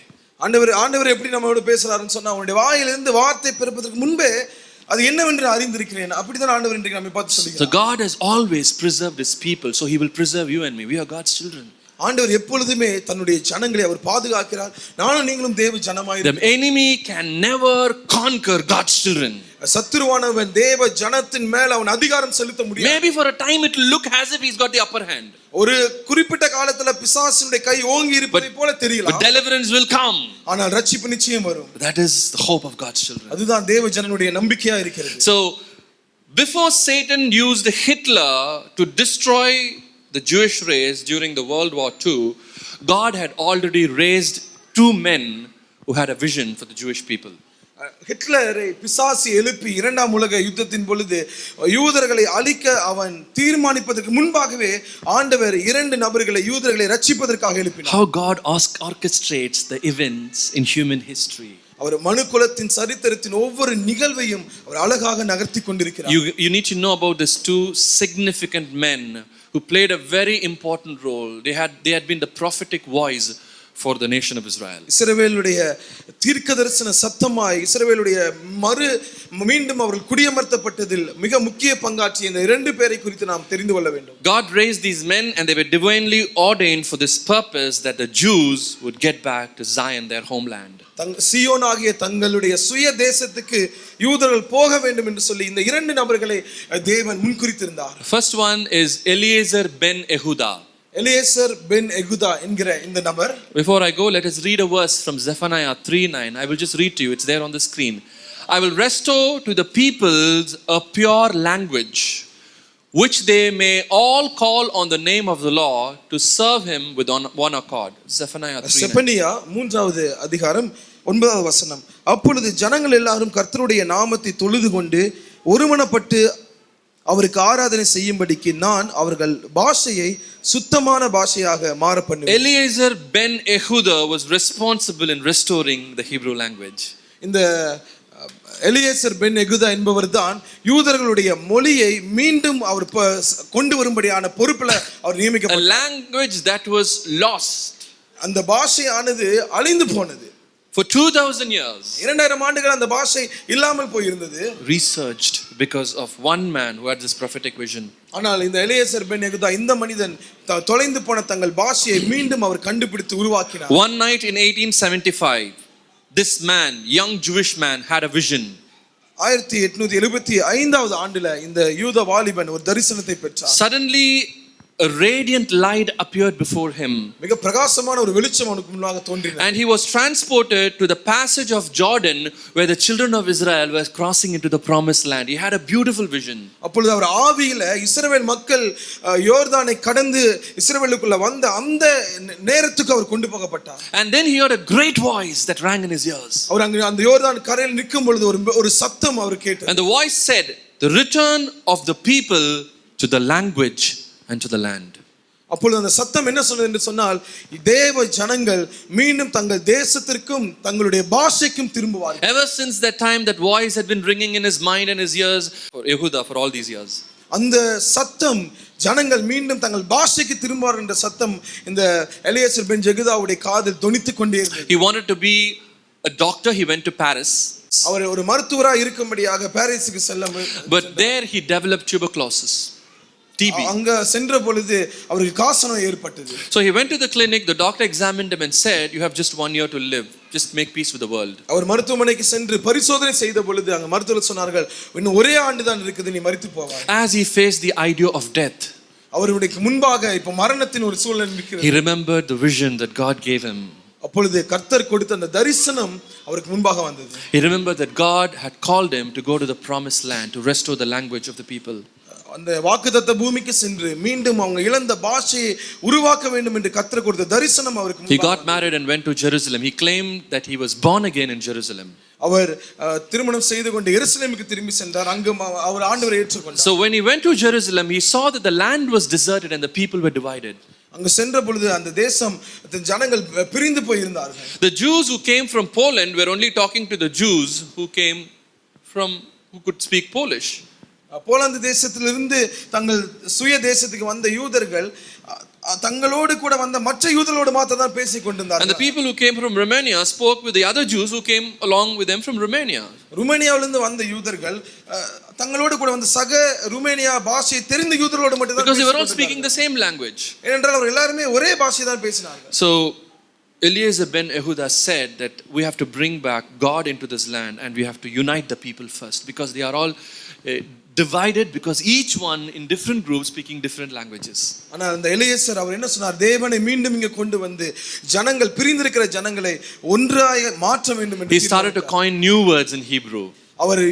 ஆண்டவர் எப்படி நம்மளோட பேசுறாருன்னு சொன்னா அவருடைய வாயிலிருந்து வார்த்தை பிறப்பதற்கு முன்பே அது என்னவென்று அறிந்திருக்கிறேன். அப்படிதான் ஆண்டவர் இன்றைக்கு நம்மை பார்த்து சொல்லுகிறார். So God has always preserved his people, so he will preserve you and me. We are God's children. ஆண்டவர் எப்பொழுதுமே தன்னுடைய ஜனங்களை அவர் பாதுகாக்கிறார். நானும் நீங்களும் தேவ ஜனமாயிருக்கிறோம். The enemy can never conquer God's children. சத்துருவானவன் தேவ ஜனத்தின் மேல் அவன் அதிகாரம் செலுத்த முடியாது. Maybe for a time it will look as if he's got the upper hand. ஒரு குறிப்பிட்ட காலத்துல பிசாசுடைய கை ஓங்கி இருப்பதை போல தெரியலாம். But deliverance will come. ஆனால் ரட்சிப்பு நிச்சயம் வரும். That is the hope of God's children. அதுதான் தேவ ஜனனுடைய நம்பிக்கையா இருக்கிறது. So before Satan used Hitler to destroy the Jewish race during the World War II, God had already raised two men who had a vision for the Jewish people. ஹிட்லரை பிசாசு எழுப்பி இரண்டாம் உலக யுத்தத்தின் பொழுது யூதர்களை அழிக்க அவன் தீர்மானிப்பதற்கு முன்பாகவே ஆண்டவர் இரண்டு நபர்களை யூதர்களை ரட்சிப்பதற்காக எழுப்பினார். How God orchestrates the events in human history. அவர் மனுக்குலத்தின் சரித்திரத்தின் ஒவ்வொரு நிகழ்வையும் அவர் அழகாக நகர்த்தி கொண்டிருக்கிறார். You need to know about these two significant men who played a very important role. They had been the prophetic voice for the nation of Israel. இஸ்ரவேலுடைய தீர்க்கதரிசன சத்தமாய் இஸ்ரவேலுடைய மீண்டும் அவர்கள் குடியமர்த்தப்பட்டதில் மிக முக்கிய பங்காற்றிய இந்த இரண்டு பேரை குறித்து நாம் தெரிந்து கொள்ள வேண்டும். God raised these men and they were divinely ordained for this purpose, that the Jews would get back to Zion, their homeland. சீயோன் ஆகிய தங்களுடைய சுய தேசத்துக்கு யூதர்கள் போக வேண்டும் என்று சொல்லி இந்த இரண்டு நபர்களை தேவன் முன்குறித்திருந்தார். First one is Eliezer ben Yehuda. Eliezer ben Yehuda என்கிற இந்த நபர். Before I go, let us read a verse from Zephaniah 3:9. I will just read to you. It's there on the screen. I will restore to the peoples a pure language, which they may all call on the name of the Lord, to serve him with one accord. Zephaniah 3:9. Zephaniah 3வது அதிகாரம் 9வது வசனம். அப்பொழுது ஜனங்கள் எல்லாரும் கர்த்தருடைய நாமத்தை தொழுது கொண்டு ஒருமனப்பட்டு அவருக்கு ஆராதனை செய்யும்படிக்கு நான் அவர்கள் பாஷையை சுத்தமான பாஷையாக மாற பண்ணுவேன். Eliezer ben Yehuda was responsible in restoring the Hebrew language. இந்த எலியேசர் பென் எகுதா என்பவர் தான் யூதர்களுடைய மொழியை மீண்டும் அவர் கொண்டு வரும்படியான பொறுப்புல அவர் நியமிக்கப்பட்டார். A language that was lost. அந்த பாஷையானது அழிந்து போனது. For 2000 years, 2000 ஆண்டுகள் அந்த பாஷை இல்லாமல் போயிருந்தது. Researched because of one man who had this prophetic vision. ஆனால் இந்த எலியேசர் பென் எகுதா இந்த மனிதன் தொலைந்து போன தங்கள் பாஷையை மீண்டும் அவர் கண்டுபிடித்து உருவாக்கினார். One night in 1875, this man, young Jewish man, had a vision. 1875வது ஆண்டுல இந்த யூத வாலிபன் ஒரு தரிசனத்தை பெற்றார். Suddenly a radiant light appeared before him. மிக பிரகாசமான ஒரு வெளிச்சம் அவனுக்கு முன்னாக தோன்றினது. And he was transported to the passage of Jordan, where the children of Israel were crossing into the promised land. He had a beautiful vision. அப்பொழுது அவர் ஆவியில இஸ்ரவேல் மக்கள் யோர்தானை கடந்து இஸ்ரவேலுக்குள்ள வந்த அந்த நேரத்துக்கு அவர் கொண்டு போகப்பட்டார். And then he heard a great voice that rang in his ears. அவர் அங்க அந்த யோர்தான் கரையில் நிற்கும் பொழுது ஒரு சத்தம் அவர் கேட்டார். And the voice said, "The return of the people to the language and to the land." அப்பொழுது அந்த சத்தம் என்ன சொன்னது என்று சொன்னால், தேவ ஜனங்கள் மீண்டும் தங்கள் தேசத்திற்கும் தங்களுடைய பாஷைக்கும் திரும்புவார்கள். Ever since that time, that voice had been ringing in his mind and his ears for Yehuda for all these years. அந்த சத்தம் ஜனங்கள் மீண்டும் தங்கள் பாஷைக்கு திரும்புவார்கள் என்ற சத்தம் இந்த எலியேசர் பென் எகுதாவுடைய காதில் தொனித்துக் கொண்டே இருந்தது. He wanted to be a doctor. He went to Paris. அவர் ஒரு மருத்துவராக இருக்கும்படியாக பாரிஸுக்கு செல்ல. But there he developed tuberculosis. TB. அங்க சென்ற பொழுது அவருக்கு காசநோய் ஏற்பட்டது. So he went to the clinic, the doctor examined him and said, you have just 1 year to live, just make peace with the world. அவர் மருத்துவமனைக்கு சென்று பரிசோதனை செய்த பொழுது அங்க மருத்துவர்கள் சொன்னார்கள், இன்னும் ஒரே ஆண்டு தான் இருக்குது, நீ மரித்து போவாய். As he faced the idea of death, அவருக்கு முன்பாக இப்ப மரணத்தின் ஒரு சூழ்நிலை இருக்கிறது. he remembered the vision that God gave him. அப்பொழுது கர்த்தர் கொடுத்த அந்த தரிசனம் அவருக்கு முன்பாக வந்தது. He remembered that God had called him to go to the promised land to restore the language of the people. அந்த வாக்குத்தத்த பூமிக்கு சென்று மீண்டும் அவங்க இழந்த பாஷையை உருவாக்க வேண்டும் என்று கர்த்தர் கொடுத்த தரிசனம் அவருக்கு முன்பாக. He got married and went to Jerusalem. He claimed that he was born again in Jerusalem. அவர் திருமணம் செய்து கொண்டு எருசலேமுக்கு திரும்பி சென்றார். அங்கு அவர் ஆண்டவரை ஏற்றுக்கொண்டார். So when he went to Jerusalem, he saw that the land was deserted and the people were divided. அங்கு சென்ற பொழுது அந்த தேசம் ஜனங்கள் பிரிந்து போய் இருந்தார்கள். The Jews who came from Poland were only talking to the Jews who could speak Polish. Poland தேசத்திலிருந்து தங்கள் சுய தேசத்துக்கு வந்த யூதர்கள் தங்களோடு கூட வந்த மற்ற யூதர்களோடு மாத்திரம் தான் பேசிக் கொண்டிருந்தார்கள். And the people who came from Romania spoke with the other Jews who came along with them from Romania. ருமேனியாவிலிருந்து வந்த யூதர்கள் தங்களோடு கூட வந்த சக ருமேனியா பாஷையை தெரிந்த யூதர்களோடு மட்டும் தான், because they were all speaking the same language. ஏனென்றால் அவர்கள் எல்லாரும் ஒரே பாஷையை தான் பேசினார்கள். So Eliezer ben Yehuda said that we have to bring back God into this land and we have to unite the people first, because they are all divided, because each one in different groups speaking different languages. ஆனா அந்த எலியேசர் அவர் என்ன சொன்னார், தேவனை மீண்டும் இங்க கொண்டு வந்து ஜனங்கள் பிரிந்திருக்கிற ஜனங்களை ஒன்றாக மாற்ற வேண்டும் என்று. He started to coin new words in Hebrew. அவர்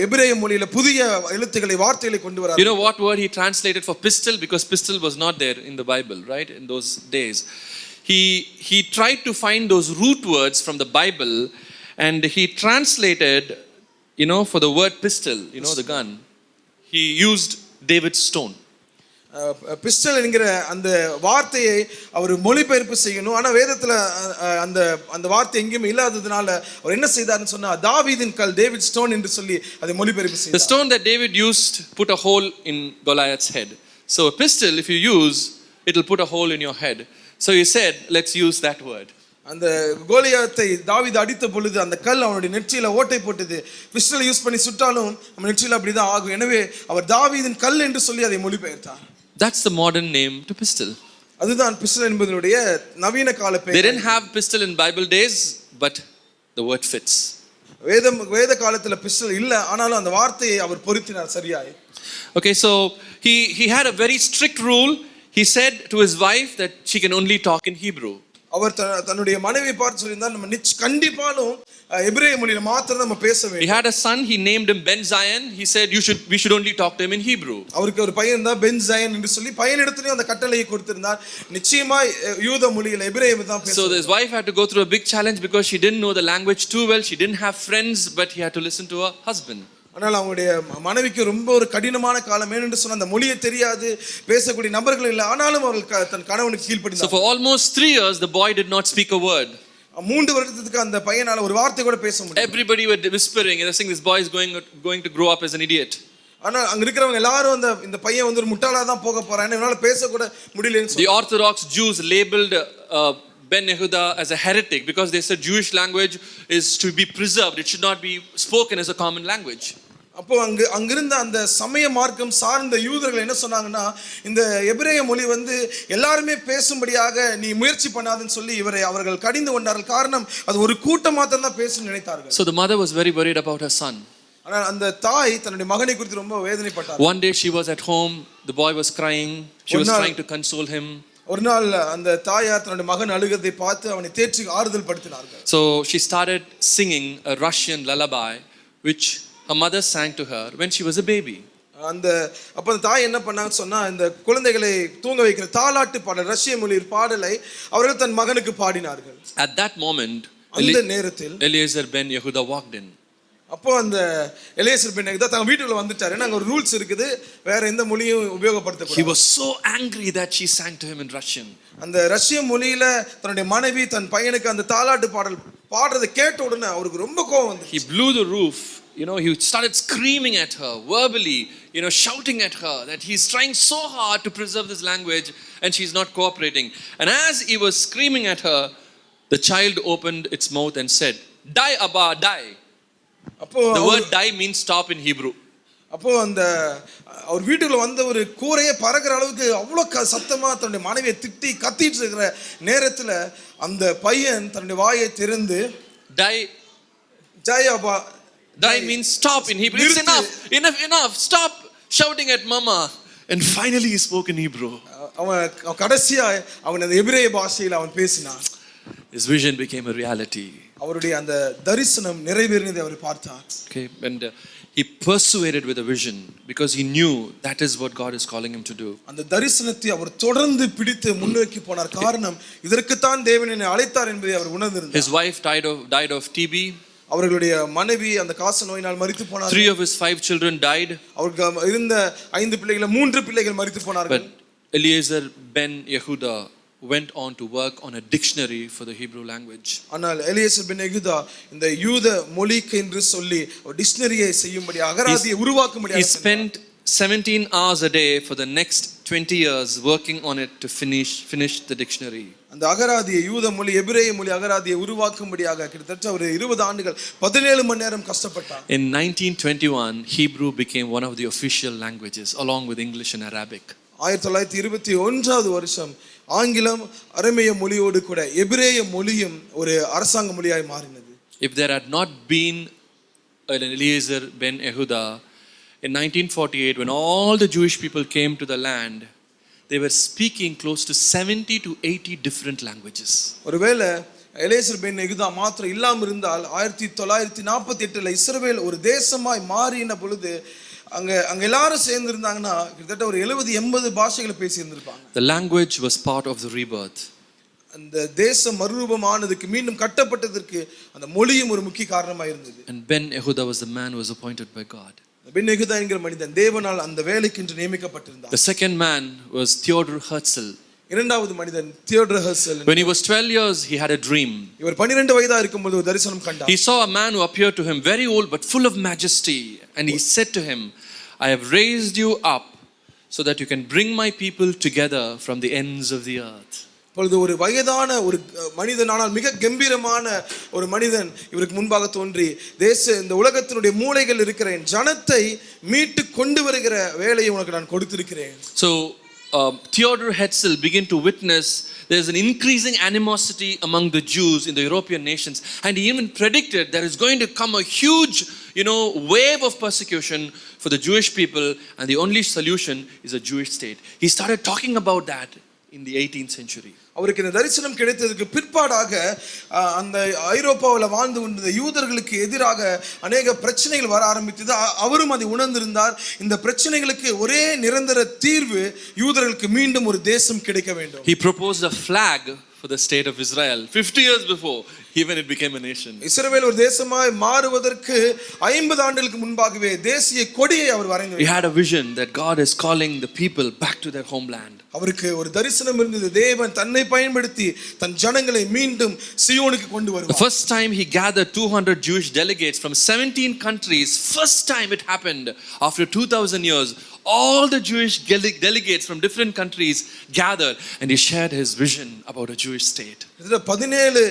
எபிரேய மொழியில புதிய எழுத்துக்களை வார்த்தைகளை கொண்டு வரார். You know what word he translated for pistol, because pistol was not there in the Bible, right, in those days. He tried to find those root words from the Bible and he translated, for the word pistol, the gun, he used David's stone. Pistol என்கிற அந்த வார்த்தையை அவர் மொழிபெயர்ப்பு செய்யணும். ஆனா வேதத்துல அந்த அந்த வார்த்தை எங்கேயுமே இல்லாததுனால அவர் என்ன செய்தார்னு சொன்னா, தாவீதின் கல், டேவிட் ஸ்டோன் என்று சொல்லி அதை மொழிபெயர்ப்பு செய்தார். The stone that David used put a hole in Goliath's head. So a pistol, if you use, it will put a hole in your head. So he said, let's use that word. அந்த கோலியாத்தை தாவீது அடித்த பொழுது அந்த கல் அவனுடைய நெற்றியில ஓட்டை போட்டது. பிஸ்டல் யூஸ் பண்ணி சுட்டாலும் நம்ம நெற்றியில அப்படிதான் ஆகும். எனவே அவர் தாவீதின் கல் என்று சொல்லி அதை மொழிபெயர்த்தார். That's the modern name to pistol. அதுதான் பிஸ்டல் என்பதனுடைய நவீன கால பெயர். They didn't have pistol in Bible days, but the word fits. வேத காலத்துல பிஸ்டல் இல்ல, ஆனாலும் அந்த வார்த்தையை அவர் பொருத்தினார் சரியாய். Okay, so he had a very strict rule. He said to his wife that she can only talk in Hebrew. அவர் தன்னுடைய மனைவியை பார்த்து சொல்லியிருந்தார், நம்ம கண்டிப்பாலும் எபிரேய மொழியில மாத்திரம் நம்ம பேச வேண்டும். He had a son, he named him Ben Zion. He said we should only talk to him in Hebrew. அவருக்கு ஒரு பையன் தான் பென் ஜயன் என்று சொல்லி பையனிடத்திலே அந்த கட்டளையை கொடுத்திருந்தார். நிச்சயமா யூத மொழியில எபிரேயம் தான் பேச. So his wife had to go through a big challenge because she didn't know the language too well. She didn't have friends, but he had to listen to her husband. ஆனால் அவங்களுடைய மனைவிக்கு ரொம்ப ஒரு கடினமான காலம். ஏனென்று சொன்ன அந்த மொழியை தெரியாது, பேசக்கூடிய நபர்கள் இல்லை, ஆனாலும் அவர்கள் தன் கணவனுக்கு கீழ்ப்படிந்தார். So for almost 3 years the boy did not speak a word. 3 வருடத்துக்கு அந்த பையனால ஒரு வார்த்தை கூட பேச முடியல. Everybody were whispering and saying this boy is going to grow up as an idiot. ஆனா அங்க இருக்கிறவங்க எல்லாரும் இந்த பையன் வந்து ஒரு முட்டாளா தான் போக போறான், இவனால பேச கூட முடியலன்னு சொன்னாங்க. The Orthodox Jews labeled Ben Yehuda as a heretic because they said Jewish language is to be preserved. It should not be spoken as a common language. அப்போ அங்கிருந்த அந்த சமய மார்க்கம் சார்ந்த யூதர்கள் என்ன சொன்னாங்கன்னா, இந்த எபிரேய மொழி வந்து எல்லாருமே பேசும்படியாக நீ முயற்சி பண்ணாதன்னு சொல்லி இவரை அவர்கள் கடிந்து கொண்டார்கள். காரணம் அது ஒரு கூட்டம் மாத்திரம் தான் பேசணும்னு நினைத்தார்கள். So the mother was very worried about her son. ஆனால் அந்த தாய் தன்னுடைய மகனை குறித்து ரொம்ப வேதனைப்பட்டார். One day she was at home, the boy was crying. She was trying to console him. ஒரு நாள் அந்த தாயார் தன்னுடைய மகன் அழுகிறதை பார்த்து அவனை தேற்றி ஆறுதல் படுத்தினார்கள். So she started singing a Russian lullaby which her mother sang to her when she was a baby. அப்ப அந்த தாய் என்ன பண்ணாங்க சொன்னா, இந்த குழந்தைகளை தூங்க வைக்கிற தாலாட்டு பாடல், ரஷ்ய மொழி பாடலை அவர்கள் தன் மகனுக்கு பாடினார்கள். At that moment அந்த நேரத்தில் Eliezer ben Yehuda walked in. அப்போ அந்த எலியேசர் பென் யெகூதா தங்க வீட்டுக்குள்ள வந்துட்டாரு. ஏன்னா அங்க ஒரு ரூல்ஸ் இருக்குது, வேற எந்த மொழியும் உபயோகப்படுத்த கூடாது. He was so angry that she sang to him in Russian. அந்த ரஷ்ய மொழியில தன்னுடைய மனைவி தன் பையனுக்கு அந்த தாலாட்டு பாடல் பாடுறதை கேட்ட உடனே அவருக்கு ரொம்ப கோபம் வந்துச்சு. He blew the roof. He started screaming at her verbally, shouting at her that he's trying so hard to preserve this language and she's not cooperating. And as he was screaming at her, the child opened its mouth and said, "Die Abba, die." The word die means stop in Hebrew. அப்போ அந்த அவர் வீட்டுக்குள்ள வந்த ஒரு கூரையே பறக்கிற அளவுக்கு அவ்வளோ சத்தமா தன்னுடைய மனைவியை திட்டி கத்திட்டு இருக்கிற நேரத்துல அந்த பையன் தன்னுடைய வாயை திறந்து die means stop in Hebrew. It's enough, stop shouting at mama. And finally he spoke in Hebrew. அவன் கடைசியா அவன் அந்த எபிரேய பாஷையில் அவன் பேசினான். His vision became a reality. அவருடைய அந்த தரிசனம் நிறைவேறினதை அவர் பார்த்தார். Okay, and he persuaded with a vision because he knew that is what God is calling him to do. அந்த தரிசனத்தை அவர் தொடர்ந்து பிடித்து முன்னோக்கி போனார். காரணம் இதற்கு தான் தேவன் என்னை அழைத்தார் என்பதை அவர் உணர்ந்திருந்தார். His wife died of TB. அவர்களுடைய மனைவி அந்த காச நோயினால் மரித்து போனார். 3 of his 5 children died. அவருக்கு இருந்த 5 பிள்ளைகள் 3 பிள்ளைகள் மரித்து போனார்கள். But Eliezer ben Yehuda went on to work on a dictionary for the Hebrew language. ஆனால் எலியேசர் பென் யெகூதா இந்த யூத மொழிக்கு என்று சொல்லி ஒரு டிக்ஷனரியை செய்யும்படி அகராதியை உருவாக்கும்படி he spent 17 hours a day for the next 20 years working on it to finish the dictionary. அந்த அகராதியை யூத மொழி எபிரேய மொழி அகராதியை உருவாக்கும்படியாக கிட்டத்தட்ட ஒரு 20 ஆண்டுகள் 17 மணி நேரம் கஷ்டப்பட்டார். In 1921 Hebrew became one of the official languages along with English and Arabic. 1921வது வருஷம் ஆங்கிலம் அரமேய மொழியோடு கூட எபிரேய மொழியும் ஒரு அரசாங்க மொழியாய் மாறினது. If there had not been an Eliezer ben Yehuda in 1948 when all the Jewish people came to the land, they were speaking close to 70 to 80 different languages. ஒருவேளை Eliezer pen யெகூதா மாத்திரம் இல்லாம இருந்தால் 1948ல இஸ்ரவேல் ஒரு தேசமாய் மாறின பொழுது அங்க எல்லாரும் சேர்ந்து இருந்தாங்கன்னா கிட்டத்தட்ட ஒரு 70-80 பாஷைகளை பேசி இருந்திருப்பாங்க. The language was part of the rebirth. அந்த தேசம் மறுரூபமானதுக்கு மீண்டும் கட்டப்பட்டதற்கு அந்த மொழியும் ஒரு முக்கிய காரணமாக இருந்தது. And Ben Yehuda was the man who was appointed by God. Ben Yehuda என்கிற மனிதன் தேவனால் அந்த வேலைக்கு என்று நியமிக்கப்பட்டிருந்தார். The second man was Theodor Herzl. இரண்டாவது மனிதன் Theodor Herzl. When he was 12 years he had a dream. இவர் 12 வயதா இருக்கும்போது ஒரு தரிசனம் கண்டார். He saw a man who appeared to him very old but full of majesty, and he said to him, I have raised you up so that you can bring my people together from the ends of the earth. இப்பொழுது ஒரு வயதான ஒரு மனிதன், ஆனால் மிக கம்பீரமான ஒரு மனிதன் இவருக்கு முன்பாக தோன்றி இந்த உலகத்தினுடைய மூலைகள் இருக்கிற ஜனத்தை மீட்டு கொண்டு வருகிற வேலையை உனக்கு நான் கொடுத்திருக்கிறேன். So Theodor Herzl began to witness there's an increasing animosity among the Jews in the European nations, and he even predicted there is going to come a huge wave of persecution for the Jewish people, and the only solution is a Jewish state. He started talking about that in the 18th century. அவருக்கு இந்த தரிசனம் கிடைத்ததுக்கு பிற்பாடாக அந்த ஐரோப்பாவில் வாழ்ந்து கொண்டிருந்த யூதர்களுக்கு எதிராக அநேக பிரச்சனைகள் வர ஆரம்பித்தது. அவரும் அதை உணர்ந்திருந்தார். இந்த பிரச்சனைகளுக்கு ஒரே நிரந்தர தீர்வு யூதர்களுக்கு மீண்டும் ஒரு தேசம் கிடைக்க வேண்டும். He proposed a flag for the state of Israel 50 years before even it became a nation. இஸ்ரவேல் ஒரு தேசமாய் மாறுவதற்கு 50 ஆண்டுகளுக்கு முன்பாகவே தேசிய கொடியை அவர் வரைந்தார். He had a vision that God is calling the people back to their homeland. அவருக்கு ஒரு தரிசனம் இருந்தது. தேவன் தன்னை பயன்படுத்தி தன் ஜனங்களை மீண்டும் சியோனுக்கு கொண்டு வருவார். The first time he gathered 200 Jewish delegates from 17 countries, first time it happened after 2000 years. All the Jewish delegates from different countries gathered and he shared his vision about a Jewish state. 17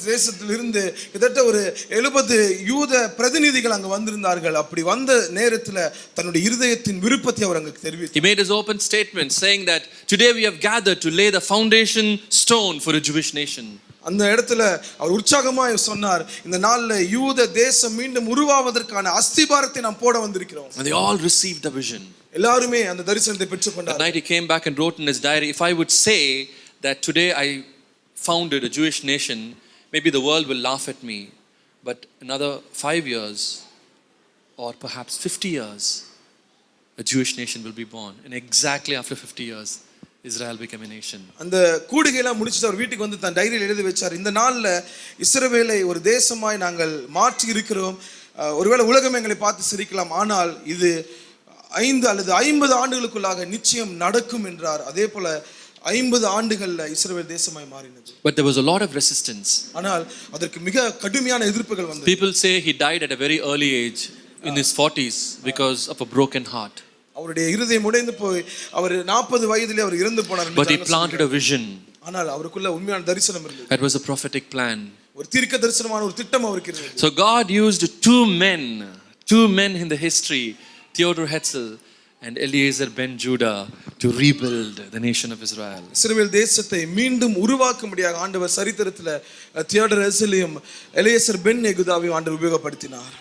தேசத்திலிருந்து கிட்டத்தட்ட ஒரு 70 யூத பிரதிநிதிகள் அங்க வந்திருந்தார்கள். அப்படி வந்த நேரத்துல தன்னுடைய இருதயத்தின் விருப்பத்தை அவர் அங்க தெரிவித்தார். He made his open statement saying that today we have gathered to lay the foundation stone for a Jewish nation. அந்த இடத்துல அவர் உற்சாகமாய் சொன்னார், இந்த நாள்ல யூத தேசம் மீண்டும் உருவாவதற்கான அஸ்திபாரத்தை நாம் போட வந்திருக்கிறோம். And they all received the vision. எல்லாரும் அந்த தரிசனத்தை பெற்றுக்கொண்டார்கள். That night he came back and wrote in his diary, if I would say that today I founded a Jewish nation, maybe the world will laugh at me, but another 5 years or perhaps 50 years a Jewish nation will be born, and exactly after 50 years Israel became a nation. அந்த கூடுகையெல்லாம் முடிச்சிட்டு அவர் வீட்டுக்கு வந்து தன் டைரியில் எழுதி வச்சார், இந்த நாள்ல இஸ்ரவேலை ஒரு தேசமாய் நாங்கள் மாற்றி இருக்கிறோம். ஒருவேளை உலகம் எங்களை பார்த்து சிரிக்கலாம், ஆனால் இது 5 அல்லது 50 ஆண்டுகளுக்குள்ளாக நிச்சயம் நடக்கும் என்றார். அதே போல 50 ஆண்டுகள்ல இஸ்ரவேல் தேசமாய் மாறினது. But there was a lot of resistance. ஆனால் அதற்கு மிக கடுமையான எதிர்ப்புகள் வந்தது. People say he died at a very early age in his 40s because of a broken heart. அவருடைய இருதயம் உடைந்து போய் அவர் 40 வயதிலே அவர் இறந்து போனார். But he planted a vision. ஆனால் அவருக்குள்ள உண்மையான தரிசனம் இருந்தது. That was a prophetic plan. ஒரு தீர்க்க தரிசனமான ஒரு திட்டம் அவருக்கு இருந்தது. So God used 2 men two men in the history, Theodor Herzl and Eliezer ben Judah, to rebuild the nation of Israel. இஸ்ரவேல் தேசத்தை மீண்டும் உருவாக்கும்படியாக ஆண்டவர் சரித்திரத்தில் தியோடர் ஹெர்சிலையும் எலியேசர் பென் யெகூதாவையும் ஆண்டவர் உபயோகப்படுத்தினார்.